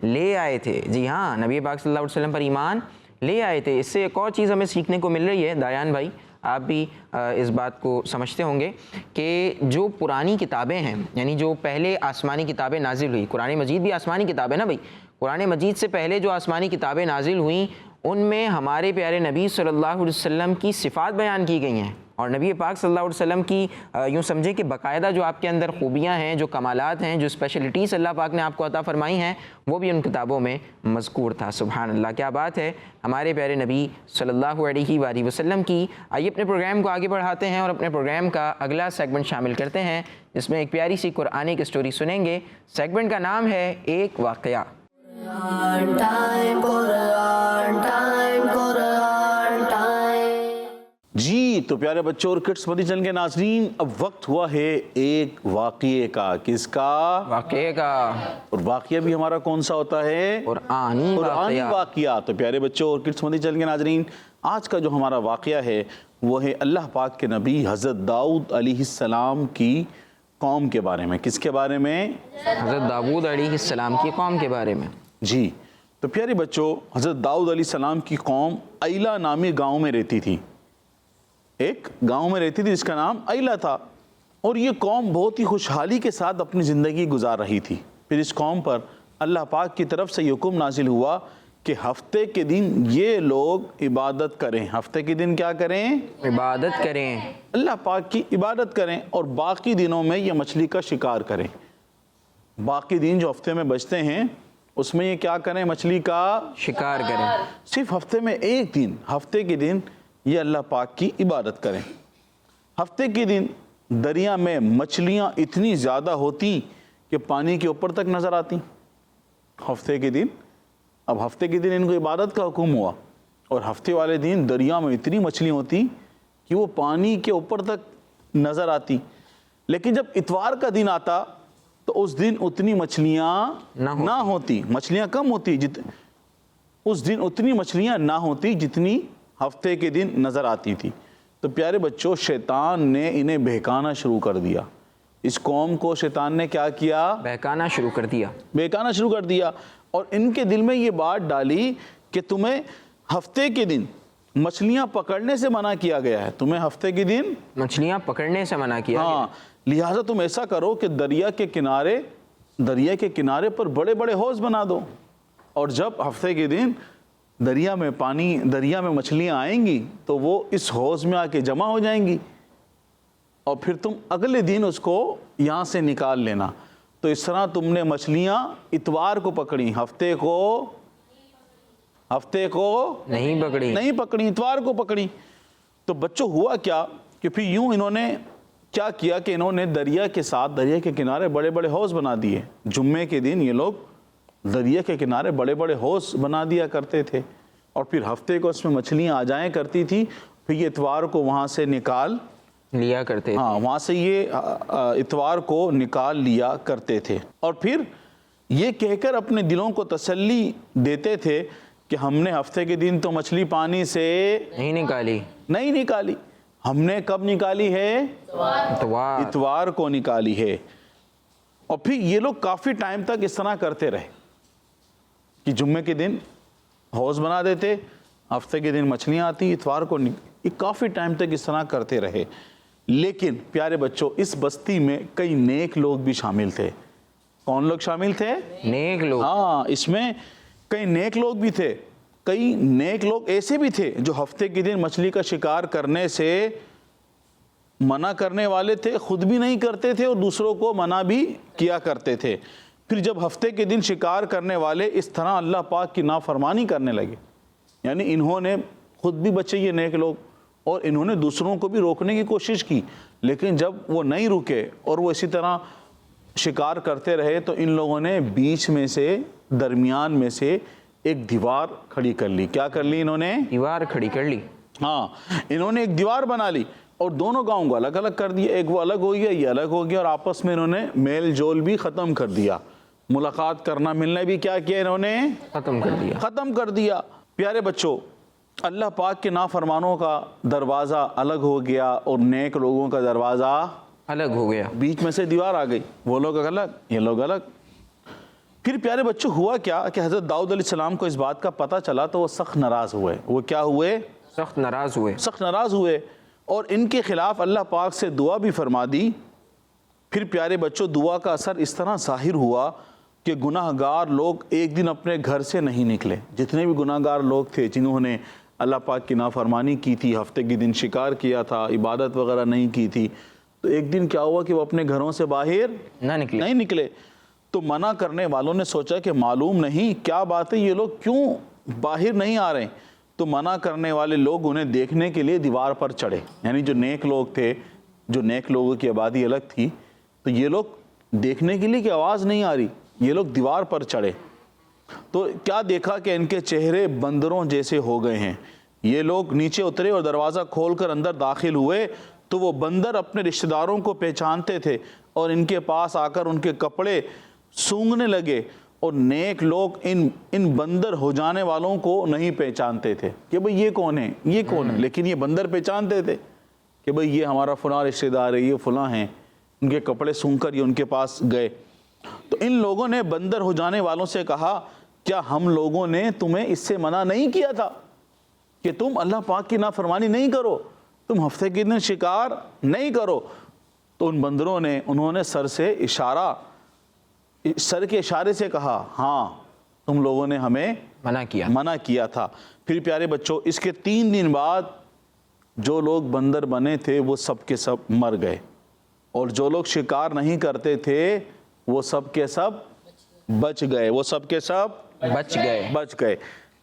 لے آئے تھے۔ جی ہاں، نبی پاک صلی اللہ علیہ وسلم پر ایمان لے آئے تھے۔ اس سے ایک اور چیز ہمیں سیکھنے کو مل رہی ہے، دایان بھائی آپ بھی اس بات کو سمجھتے ہوں گے کہ جو پرانی کتابیں ہیں، یعنی جو پہلے آسمانی کتابیں نازل ہوئی، قرآن مجید بھی آسمانی کتاب ہے نا بھائی، قرآن مجید سے پہلے جو آسمانی کتابیں نازل ہوئیں ان میں ہمارے پیارے نبی صلی اللہ علیہ وسلم کی صفات بیان کی گئی ہیں، اور نبی پاک صلی اللہ علیہ وسلم کی یوں سمجھیں کہ باقاعدہ جو آپ کے اندر خوبیاں ہیں، جو کمالات ہیں، جو اسپیشلٹیز اللہ پاک نے آپ کو عطا فرمائی ہیں، وہ بھی ان کتابوں میں مذکور تھا۔ سبحان اللہ، کیا بات ہے ہمارے پیارے نبی صلی اللہ علیہ وآلہ وسلم کی۔ آئیے اپنے پروگرام کو آگے بڑھاتے ہیں اور اپنے پروگرام کا اگلا سیگمنٹ شامل کرتے ہیں جس میں ایک پیاری سی قرآنی کی سٹوری سنیں گے۔ سیگمنٹ کا نام ہے ایک واقعہ۔ جی تو پیارے بچوں اور کڈس مدنی چینل کے ناظرین، اب وقت ہوا ہے ایک واقعے کا۔ کس کا؟ واقعے کا۔ اور واقعہ بھی ہمارا کون سا ہوتا ہے؟ قرآنی واقعہ۔ تو پیارے بچوں اور کڈس مدنی چینل کے ناظرین، آج کا جو ہمارا واقعہ ہے وہ ہے اللہ پاک کے نبی حضرت داؤد علیہ السلام کی قوم کے بارے میں۔ کس کے بارے میں؟ حضرت داؤد علیہ السلام کی قوم کے بارے میں۔ جی تو پیارے بچوں، حضرت داؤد علیہ السلام کی قوم ایلا نامی گاؤں میں رہتی تھی۔ ایک گاؤں میں رہتی تھی جس کا نام ایلا تھا، اور یہ قوم بہت ہی خوشحالی کے ساتھ اپنی زندگی گزار رہی تھی۔ پھر اس قوم پر اللہ پاک کی طرف سے یہ حکم نازل ہوا کہ ہفتے کے دن یہ لوگ عبادت کریں۔ ہفتے کے دن کیا کریں؟ عبادت کریں، اللہ پاک کی عبادت کریں، اور باقی دنوں میں یہ مچھلی کا شکار کریں۔ باقی دن جو ہفتے میں بچتے ہیں اس میں یہ کیا کریں؟ مچھلی کا شکار کریں۔ صرف ہفتے میں ایک دن، ہفتے کے دن یہ اللہ پاک کی عبادت کریں۔ ہفتے کے دن دریا میں مچھلیاں اتنی زیادہ ہوتی کہ پانی کے اوپر تک نظر آتی۔ ہفتے کے دن، اب ہفتے کے دن ان کو عبادت کا حکم ہوا، اور ہفتے والے دن دریا میں اتنی مچھلیاں ہوتی کہ وہ پانی کے اوپر تک نظر آتی۔ لیکن جب اتوار کا دن آتا تو اس دن اتنی مچھلیاں نہ ہوتی، مچھلیاں کم ہوتی، اس دن اتنی مچھلیاں نہ ہوتی جتنی ہفتے کے دن نظر آتی تھی۔ تو پیارے بچوں، شیطان نے انہیں بہکانا شروع کر دیا۔ اس قوم کو شیطان نے کیا کیا؟ بہکانا شروع کر دیا، اور ان کے دل میں یہ بات ڈالی کہ تمہیں ہفتے کے دن مچھلیاں پکڑنے سے منع کیا گیا ہے، تمہیں ہفتے کے دن مچھلیاں پکڑنے سے منع کیا گیا۔ لہٰذا تم ایسا کرو کہ دریا کے کنارے پر بڑے بڑے حوض بنا دو، اور جب ہفتے کے دن دریا میں مچھلیاں آئیں گی تو وہ اس حوض میں آ کے جمع ہو جائیں گی، اور پھر تم اگلے دن اس کو یہاں سے نکال لینا۔ تو اس طرح تم نے مچھلیاں اتوار کو پکڑی، ہفتے کو نہیں پکڑی، اتوار کو پکڑی۔ تو بچوں ہوا کیا کہ پھر یوں انہوں نے کیا کیا کہ انہوں نے دریا کے کنارے بڑے بڑے حوض بنا دیے. جمعے کے دن یہ لوگ دریا کے کنارے بڑے بڑے حوض بنا دیا کرتے تھے اور پھر ہفتے کو اس میں مچھلیاں آ جائیں کرتی تھی. پھر یہ اتوار کو وہاں سے نکال لیا کرتے تھے. ہاں وہاں سے یہ اتوار کو نکال لیا کرتے تھے اور پھر یہ کہہ کر اپنے دلوں کو تسلی دیتے تھے کہ ہم نے ہفتے کے دن تو مچھلی پانی سے نہیں نکالی, ہم نے کب نکالی ہے؟ اتوار کو نکالی ہے. اور پھر یہ لوگ کافی ٹائم تک اس طرح کرتے رہے کہ جمعے کے دن حوض بنا دیتے, ہفتے کے دن مچھلیاں آتی, اتوار کو یہ کافی ٹائم تک اس طرح کرتے رہے. لیکن پیارے بچوں اس بستی میں کئی نیک لوگ بھی شامل تھے. کون لوگ شامل تھے؟ نیک لوگ. ہاں اس میں کئی نیک لوگ بھی تھے. کئی نیک لوگ ایسے بھی تھے جو ہفتے کے دن مچھلی کا شکار کرنے سے منع کرنے والے تھے, خود بھی نہیں کرتے تھے اور دوسروں کو منع بھی کیا کرتے تھے. پھر جب ہفتے کے دن شکار کرنے والے اس طرح اللہ پاک کی نافرمانی کرنے لگے, یعنی انہوں نے خود بھی بچے یہ نیک لوگ اور انہوں نے دوسروں کو بھی روکنے کی کوشش کی, لیکن جب وہ نہیں رکے اور وہ اسی طرح شکار کرتے رہے تو ان لوگوں نے بیچ میں سے درمیان میں سے ایک دیوار کھڑی کر لی. کیا کر لی انہوں نے؟ دیوار کھڑی کر لی. ہاں انہوں نے ایک دیوار بنا لی اور دونوں گاؤں کو الگ الگ کر دیا. ایک وہ الگ ہو گیا, یہ الگ ہو گیا, اور آپس میں انہوں نے میل جول بھی ختم کر دیا. ملاقات کرنا ملنا بھی کیا کیا انہوں نے؟ ختم کر دیا. پیارے بچوں اللہ پاک کے نافرمانوں کا دروازہ الگ ہو گیا اور نیک لوگوں کا دروازہ الگ ہو گیا. بیچ میں سے دیوار آ گئی, وہ لوگ الگ یہ لوگ الگ. پھر پیارے بچوں ہوا کیا کہ حضرت داؤد علیہ السلام کو اس بات کا پتہ چلا تو وہ سخت ناراض ہوئے. وہ کیا ہوئے؟ سخت ناراض ہوئے اور ان کے خلاف اللہ پاک سے دعا بھی فرما دی. پھر پیارے بچوں دعا کا اثر اس طرح ظاہر ہوا کہ گناہ گار لوگ ایک دن اپنے گھر سے نہیں نکلے. جتنے بھی گناہ گار لوگ تھے جنہوں نے اللہ پاک کی نافرمانی کی تھی, ہفتے کے دن شکار کیا تھا, عبادت وغیرہ نہیں کی تھی, تو ایک دن کیا ہوا کہ وہ اپنے گھروں سے باہر نہیں نکلے. تو منع کرنے والوں نے سوچا کہ معلوم نہیں کیا بات ہے, یہ لوگ کیوں باہر نہیں آ رہے ہیں. تو منع کرنے والے لوگ انہیں دیکھنے کے لیے دیوار پر چڑھے. یعنی جو نیک لوگ تھے, جو نیک لوگوں کی آبادی الگ تھی, تو یہ لوگ دیکھنے کے لیے کہ آواز نہیں آ رہی, یہ لوگ دیوار پر چڑھے. تو کیا دیکھا کہ ان کے چہرے بندروں جیسے ہو گئے ہیں. یہ لوگ نیچے اترے اور دروازہ کھول کر اندر داخل ہوئے تو وہ بندر اپنے رشتہ داروں کو پہچانتے تھے اور ان کے پاس آ کر ان کے کپڑے سونگھنے لگے. اور نیک لوگ ان بندر ہو جانے والوں کو نہیں پہچانتے تھے کہ بھئی یہ کون ہے, یہ کون ہے, لیکن یہ بندر پہچانتے تھے کہ بھئی یہ ہمارا فلاں رشتہ دار ہے, یہ فلاں ہیں. ان کے کپڑے سونگھ کر یہ ان کے پاس گئے. تو ان لوگوں نے بندر ہو جانے والوں سے کہا کیا ہم لوگوں نے تمہیں اس سے منع نہیں کیا تھا کہ تم اللہ پاک کی نافرمانی نہیں کرو, تم ہفتے کے دن شکار نہیں کرو؟ تو ان بندروں نے انہوں نے سر کے اشارے سے کہا ہاں تم لوگوں نے ہمیں منع کیا تھا. پھر پیارے بچوں اس کے 3 دن بعد جو لوگ بندر بنے تھے وہ سب کے سب مر گئے اور جو لوگ شکار نہیں کرتے تھے وہ سب کے سب بچ گئے.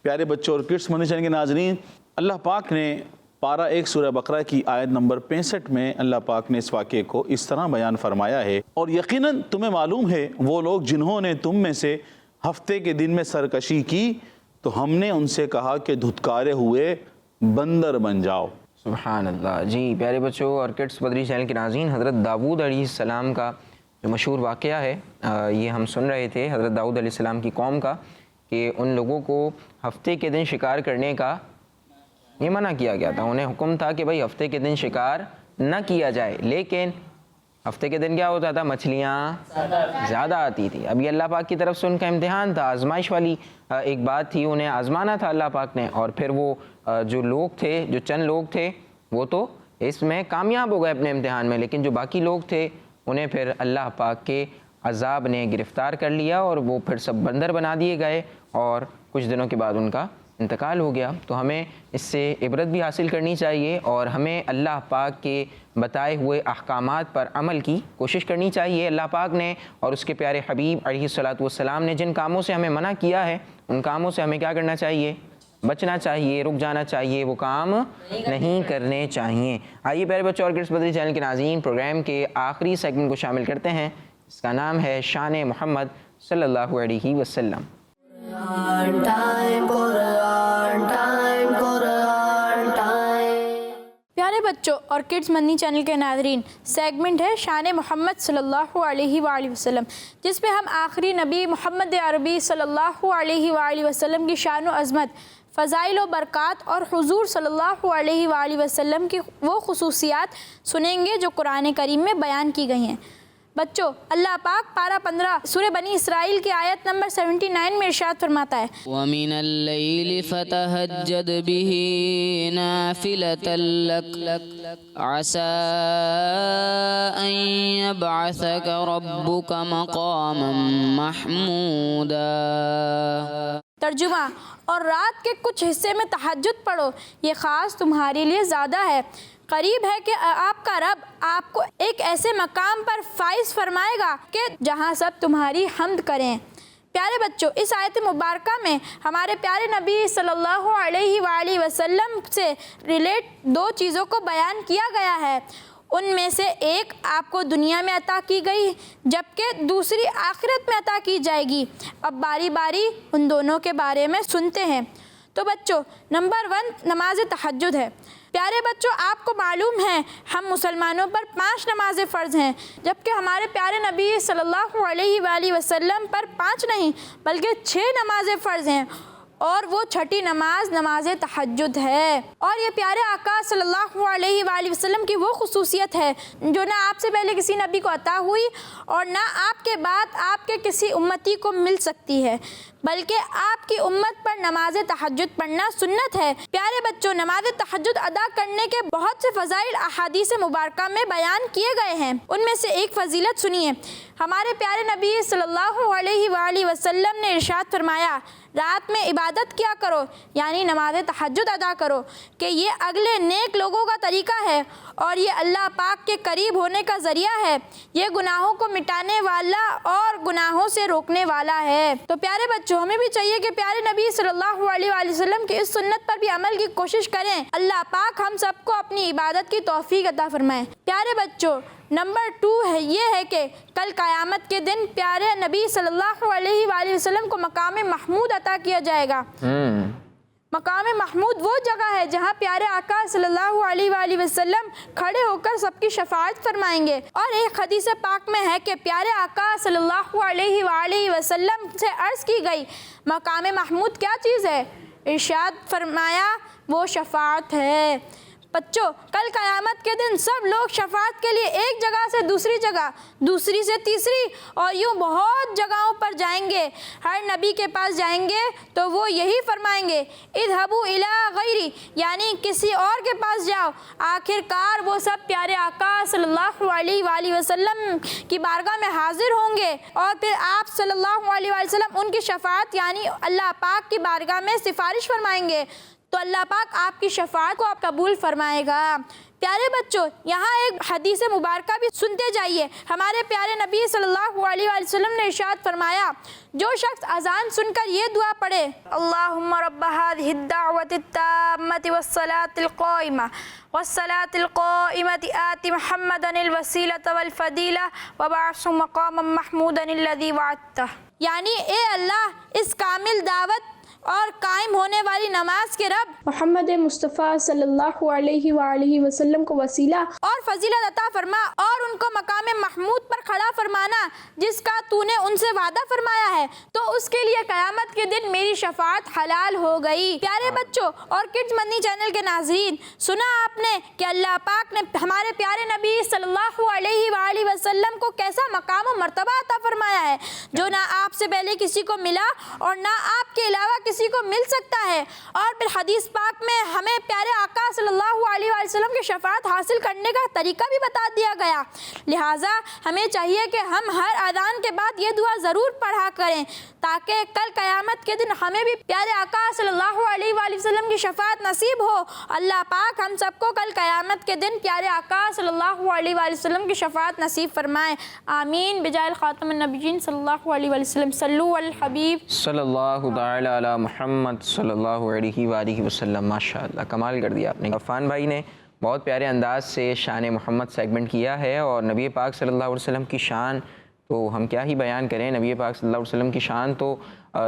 پیارے بچوں اور کڈس مدنی چینل کے ناظرین, اللہ پاک نے پارہ 1 سورہ بقرہ کی آیت نمبر 65 میں اللہ پاک نے اس واقعے کو اس طرح بیان فرمایا ہے. اور یقیناً تمہیں معلوم ہے وہ لوگ جنہوں نے تم میں سے ہفتے کے دن میں سرکشی کی تو ہم نے ان سے کہا کہ دھتکارے ہوئے بندر بن جاؤ. سبحان اللہ. جی پیارے بچوں اور کڈس مدنی چینل کے ناظرین, حضرت داؤد علیہ السلام کا جو مشہور واقعہ ہے یہ ہم سن رہے تھے حضرت داؤد علیہ السلام کی قوم کا کہ ان لوگوں کو ہفتے کے دن شکار کرنے کا یہ منع کیا گیا تھا. انہیں حکم تھا کہ بھئی ہفتے کے دن شکار نہ کیا جائے, لیکن ہفتے کے دن کیا ہوتا تھا, مچھلیاں زیادہ آتی تھی. اب یہ اللہ پاک کی طرف سے ان کا امتحان تھا, آزمائش والی ایک بات تھی, انہیں آزمانا تھا اللہ پاک نے. اور پھر وہ جو لوگ تھے, جو چند لوگ تھے وہ تو اس میں کامیاب ہو گئے اپنے امتحان میں, لیکن جو باقی لوگ تھے انہیں پھر اللہ پاک کے عذاب نے گرفتار کر لیا اور وہ پھر سب بندر بنا دیے گئے اور کچھ دنوں کے بعد ان کا انتقال ہو گیا. تو ہمیں اس سے عبرت بھی حاصل کرنی چاہیے اور ہمیں اللہ پاک کے بتائے ہوئے احکامات پر عمل کی کوشش کرنی چاہیے. اللہ پاک نے اور اس کے پیارے حبیب علیہ الصلوۃ والسلام نے جن کاموں سے ہمیں منع کیا ہے ان کاموں سے ہمیں کیا کرنا چاہیے؟ بچنا چاہیے، رک جانا چاہیے، وہ کام نہیں کرنے چاہیے۔ آئیے پیارے بچوں اور کڈس مدری چینل کے ناظرین، پروگرام کے آخری سیگمنٹ کو شامل کرتے ہیں، اس کا نام ہے شان محمد صلی اللہ علیہ وسلم۔ پیارے بچوں اور کڈس مدنی چینل کے ناظرین، سیگمنٹ ہے شان محمد صلی اللہ علیہ وآلہ وسلم، جس پہ ہم آخری نبی محمد عربی صلی اللہ علیہ وآلہ وسلم کی شان و عظمت، فضائل و برکات اور حضور صلی اللہ علیہ وآلہ وسلم کی وہ خصوصیات سنیں گے جو قرآن کریم میں بیان کی گئی ہیں۔ بچوں، اللہ پاک پارہ 15 سورہ بنی اسرائیل کی آیت نمبر 79 میں ارشاد فرماتا ہے، وَمِنَ اللَّيْلِ فَتَهَجَّدْ بِهِ نَافِلَةً لَكَ عَسَىٰ أَن يَبْعَثَكَ رَبُّكَ مَقَامًا مَحْمُودًا۔ ترجمہ، اور رات کے کچھ حصے میں تہجد پڑھو، یہ خاص تمہارے لیے زیادہ ہے، قریب ہے کہ آپ کا رب آپ کو ایک ایسے مقام پر فائز فرمائے گا کہ جہاں سب تمہاری حمد کریں۔ پیارے بچوں، اس آیت مبارکہ میں ہمارے پیارے نبی صلی اللہ علیہ وآلہ وسلم سے ریلیٹ دو چیزوں کو بیان کیا گیا ہے، ان میں سے ایک آپ کو دنیا میں عطا کی گئی جبکہ دوسری آخرت میں عطا کی جائے گی۔ اب باری باری ان دونوں کے بارے میں سنتے ہیں۔ تو بچوں، نمبر 1 نماز تہجد ہے۔ پیارے بچوں، آپ کو معلوم ہے ہم مسلمانوں پر 5 نمازیں فرض ہیں، جبکہ ہمارے پیارے نبی صلی اللہ علیہ وآلہ وسلم پر 5 نہیں بلکہ 6 نمازیں فرض ہیں، اور وہ چھٹی نماز نماز تہجد ہے۔ اور یہ پیارے آقا صلی اللہ علیہ وآلہ وسلم کی وہ خصوصیت ہے جو نہ آپ سے پہلے کسی نبی کو عطا ہوئی اور نہ آپ کے بعد آپ کے کسی امتی کو مل سکتی ہے، بلکہ آپ کی امت پر نماز تہجد پڑھنا سنت ہے۔ پیارے بچوں، نماز تہجد ادا کرنے کے بہت سے فضائل احادیث مبارکہ میں بیان کیے گئے ہیں، ان میں سے ایک فضیلت سنیے۔ ہمارے پیارے نبی صلی اللہ علیہ وآلہ وسلم نے ارشاد فرمایا، رات میں عبادت کیا کرو، یعنی نماز تہجد ادا کرو، کہ یہ اگلے نیک لوگوں کا طریقہ ہے اور یہ اللہ پاک کے قریب ہونے کا ذریعہ ہے، یہ گناہوں کو مٹانے والا اور گناہوں سے روکنے والا ہے۔ تو پیارے بچوں، ہمیں بھی چاہیے کہ پیارے نبی صلی اللہ علیہ وآلہ وسلم کی اس سنت پر بھی عمل کی کوشش کریں۔ اللہ پاک ہم سب کو اپنی عبادت کی توفیق عطا فرمائے۔ پیارے بچوں، نمبر 2 یہ ہے کہ کل قیامت کے دن پیارے نبی صلی اللہ علیہ وآلہ وسلم کو مقام محمود عطا کیا جائے گا۔ مقام محمود وہ جگہ ہے جہاں پیارے آقا صلی اللہ علیہ وآلہ وسلم کھڑے ہو کر سب کی شفاعت فرمائیں گے۔ اور ایک حدیث پاک میں ہے کہ پیارے آقا صلی اللہ علیہ وآلہ وسلم سے عرض کی گئی، مقام محمود کیا چیز ہے؟ ارشاد فرمایا، وہ شفاعت ہے۔ بچوں، کل قیامت کے دن سب لوگ شفاعت کے لیے ایک جگہ سے دوسری جگہ، دوسری سے تیسری اور یوں بہت جگہوں پر جائیں گے۔ ہر نبی کے پاس جائیں گے تو وہ یہی فرمائیں گے، اذهبوا الى غیری، یعنی کسی اور کے پاس جاؤ۔ آخر کار وہ سب پیارے آقا صلی اللہ علیہ وآلہ وسلم کی بارگاہ میں حاضر ہوں گے اور پھر آپ صلی اللہ علیہ وآلہ وسلم ان کی شفاعت یعنی اللہ پاک کی بارگاہ میں سفارش فرمائیں گے، تو اللہ پاک آپ کی شفاعت کو قبول فرمائے گا۔ پیارے بچوں، یہاں ایک حدیث مبارکہ بھی سنتے جائیے۔ ہمارے پیارے نبی صلی اللہ علیہ وآلہ وسلم نے ارشاد فرمایا، جو شخص اذان سن کر یہ دعا پڑھے، اللہم رب هذه الدعوة التامة والصلاة القائمة آت محمدا الوسیلة والفضیلہ وابعثه مقاما محمودا الذی وعدتہ، یعنی اے اللہ، اس کامل دعوت اور قائم ہونے والی نماز کے رب محمد مصطفیٰ صلی اللہ علیہ وآلہ وسلم کو وسیلہ اور فضیلت عطا فرما اور ان کو مقام محمود پر کھڑا فرمانا جس کا تو نے ان سے وعدہ فرمایا ہے، تو اس کے لیے قیامت کے دن میری شفاعت حلال ہو گئی۔ پیارے بچوں اور کڈس مدنی چینل کے ناظرین، سنا آپ نے کہ اللہ پاک نے ہمارے پیارے نبی صلی اللہ علیہ وآلہ وسلم کو کیسا مقام و مرتبہ عطا فرمایا ہے جو نہ آپ سے پہلے کسی کو ملا اور نہ آپ کے علاوہ کسی کو مل سکتا ہے۔ اور پھر حدیث پاک میں ہمیں پیارے آقا صلی اللہ علیہ وآلہ وسلم کی شفاعت حاصل کرنے کا طریقہ بھی بتا دیا گیا۔ لہٰذا ہمیں چاہیے چاہیے کہ ہم ہر اذان کے بعد یہ دعا ضرور پڑھا کریں تاکہ کل قیامت کے دن ہمیں بھی پیارے آقا صلی اللہ علیہ وآلہ وسلم کی شفاعت نصیب ہو۔ اللہ پاک ہم سب کو کل قیامت کے دن پیارے آقا صلی اللہ علیہ وآلہ وسلم کی شفاعت نصیب فرمائے، آمین بجائے خاتم النبیین صلی اللہ علیہ وآلہ وسلم۔ صلو علی الحبیب صلی اللہ تعالی علی محمد صلی اللہ علیہ وآلہ وسلم۔ ماشاءاللہ کمال کر دیا آپ نے۔ عفان بھائی نے بہت پیارے انداز سے شان محمد سیگمنٹ کیا ہے، اور نبی پاک صلی اللہ علیہ وسلم کی شان تو ہم کیا ہی بیان کریں۔ نبی پاک صلی اللہ علیہ وسلم کی شان تو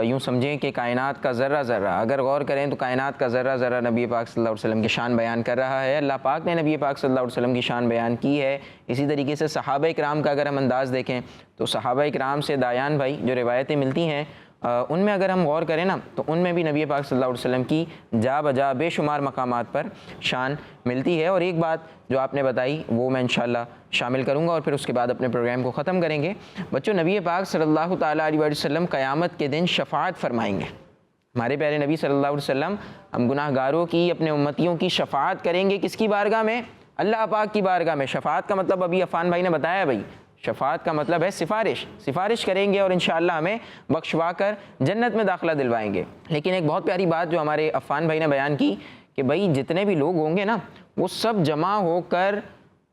یوں سمجھیں کہ کائنات کا ذرہ ذرہ، اگر غور کریں تو کائنات کا ذرہ ذرہ نبی پاک صلی اللہ علیہ وسلم کی شان بیان کر رہا ہے۔ اللہ پاک نے نبی پاک صلی اللہ علیہ وسلم کی شان بیان کی ہے۔ اسی طریقے سے صحابہ اکرام کا اگر ہم انداز دیکھیں تو صحابہ اکرام سے دایان بھائی جو روایتیں ملتی ہیں ان میں اگر ہم غور کریں نا تو ان میں بھی نبی پاک صلی اللہ علیہ وسلم کی جا بجا بے شمار مقامات پر شان ملتی ہے۔ اور ایک بات جو آپ نے بتائی وہ میں انشاءاللہ شامل کروں گا اور پھر اس کے بعد اپنے پروگرام کو ختم کریں گے۔ بچوں، نبی پاک صلی اللہ تعالیٰ علیہ وسلم قیامت کے دن شفاعت فرمائیں گے۔ ہمارے پیارے نبی صلی اللہ علیہ وسلم ہم گناہ گاروں کی، اپنے امتیوں کی شفاعت کریں گے۔ کس کی بارگاہ میں؟ اللہ پاک کی بارگاہ میں۔ شفاعت کا مطلب ابھی عفان بھائی نے بتایا بھائی، شفاعت کا مطلب ہے سفارش کریں گے اور انشاءاللہ ہمیں بخشوا کر جنت میں داخلہ دلوائیں گے۔ لیکن ایک بہت پیاری بات جو ہمارے عفان بھائی نے بیان کی کہ بھائی جتنے بھی لوگ ہوں گے نا وہ سب جمع ہو کر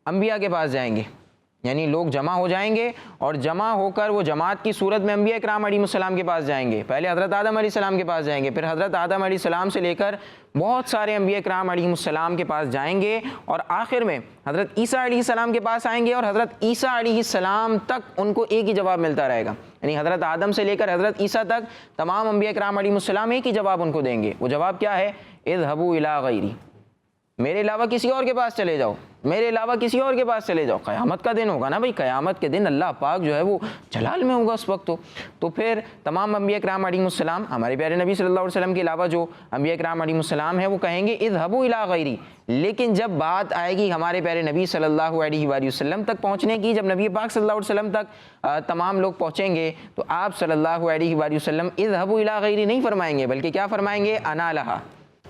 انبیاء کے پاس جائیں گے، یعنی لوگ جمع ہو جائیں گے اور جمع ہو کر وہ جماعت کی صورت میں انبیاء اکرام علیہ السلام کے پاس جائیں گے۔ پہلے حضرت آدم علیہ السلام کے پاس جائیں گے، پھر حضرت آدم علیہ السلام سے لے کر بہت سارے انبیاء اکرام علیہ السلام کے پاس جائیں گے، اور آخر میں حضرت عیسیٰ علیہ السلام کے پاس آئیں گے، اور حضرت عیسیٰ علیہ السلام تک ان کو ایک ہی جواب ملتا رہے گا۔ یعنی حضرت آدم سے لے کر حضرت عیسیٰ تک تمام انبیاء اکرام علیہ السلام ایک ہی جواب ان کو دیں گے۔ وہ جواب کیا ہے؟ اذهبوا الی غیری، میرے علاوہ کسی اور کے پاس چلے جاؤ، میرے علاوہ کسی اور کے پاس چلے جاؤ۔ قیامت کا دن ہوگا نا بھائی، قیامت کے دن اللہ پاک جو ہے وہ جلال میں ہوگا اس وقت تو پھر تمام انبیاء اکرام علیہ السلام، ہمارے پیارے نبی صلی اللہ علیہ وسلم کے علاوہ جو انبیاء اکرام علیہ السلام ہیں وہ کہیں گے اذهبوا الی غیری۔ لیکن جب بات آئے گی ہمارے پیارے نبی صلی اللہ علیہ وآلہ وسلم تک پہنچنے کی، جب نبی پاک صلی اللہ علیہ وسلم تک تمام لوگ پہنچیں گے تو آپ صلی اللہ علیہ وآلہ وسلم اذهبوا الی غیری نہیں فرمائیں گے، بلکہ کیا فرمائیں گے؟ انا لہا۔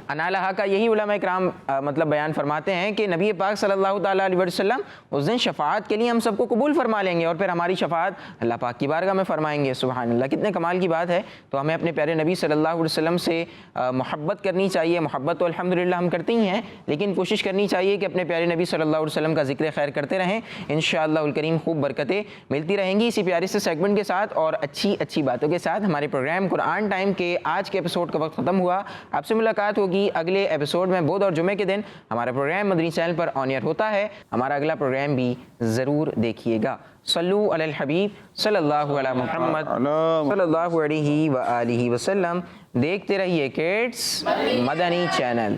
انا لہا کا یہی علماء اکرام مطلب بیان فرماتے ہیں کہ نبی پاک صلی اللہ تعالیٰ علیہ وسلم اس دن شفاعت کے لیے ہم سب کو قبول فرما لیں گے اور پھر ہماری شفاعت اللہ پاک کی بارگاہ میں فرمائیں گے۔ سبحان اللہ، کتنے کمال کی بات ہے۔ تو ہمیں اپنے پیارے نبی صلی اللہ علیہ وسلم سے محبت کرنی چاہیے۔ محبت تو الحمدللہ ہم کرتے ہی ہیں، لیکن کوشش کرنی چاہیے کہ اپنے پیارے نبی صلی اللہ علیہ وسلم کا ذکر خیر کرتے رہیں۔ انشاءاللہ الکریم خوب برکتیں ملتی رہیں گی اسی پیارے سے سیگمنٹ کے ساتھ اور اچھی باتوں کے ساتھ۔ ہمارے پروگرام قرآن ٹائم کے آج کے ایپیسوڈ کا وقت ختم ہوا۔ آپ سے ملاقات ہوگی اگلے ایپیسوڈ میں۔ بدھ اور جمعے کے دن ہمارا پروگرام مدنی چینل پر آن ایئر ہوتا ہے۔ ہمارا اگلا پروگرام بھی ضرور دیکھیے گا۔ صلو علی الحبیب صلی اللہ علی محمد صلی اللہ علیہ وآلہ وسلم۔ دیکھتے رہیے کڈس مدنی چینل۔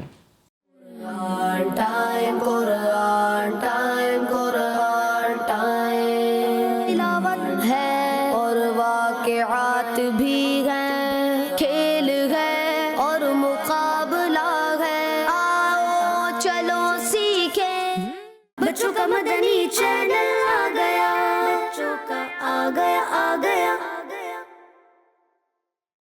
قرآن ٹائم، قرآن ٹائم، قرآن ٹائم، تلاوت ہے اور واقعات بھی ہیں، کھیل ہے اور مقابلہ ہے، آؤ چلو سیکھیں۔ بچوں کا مدنی چینل آ گیا، بچوں کا آ گیا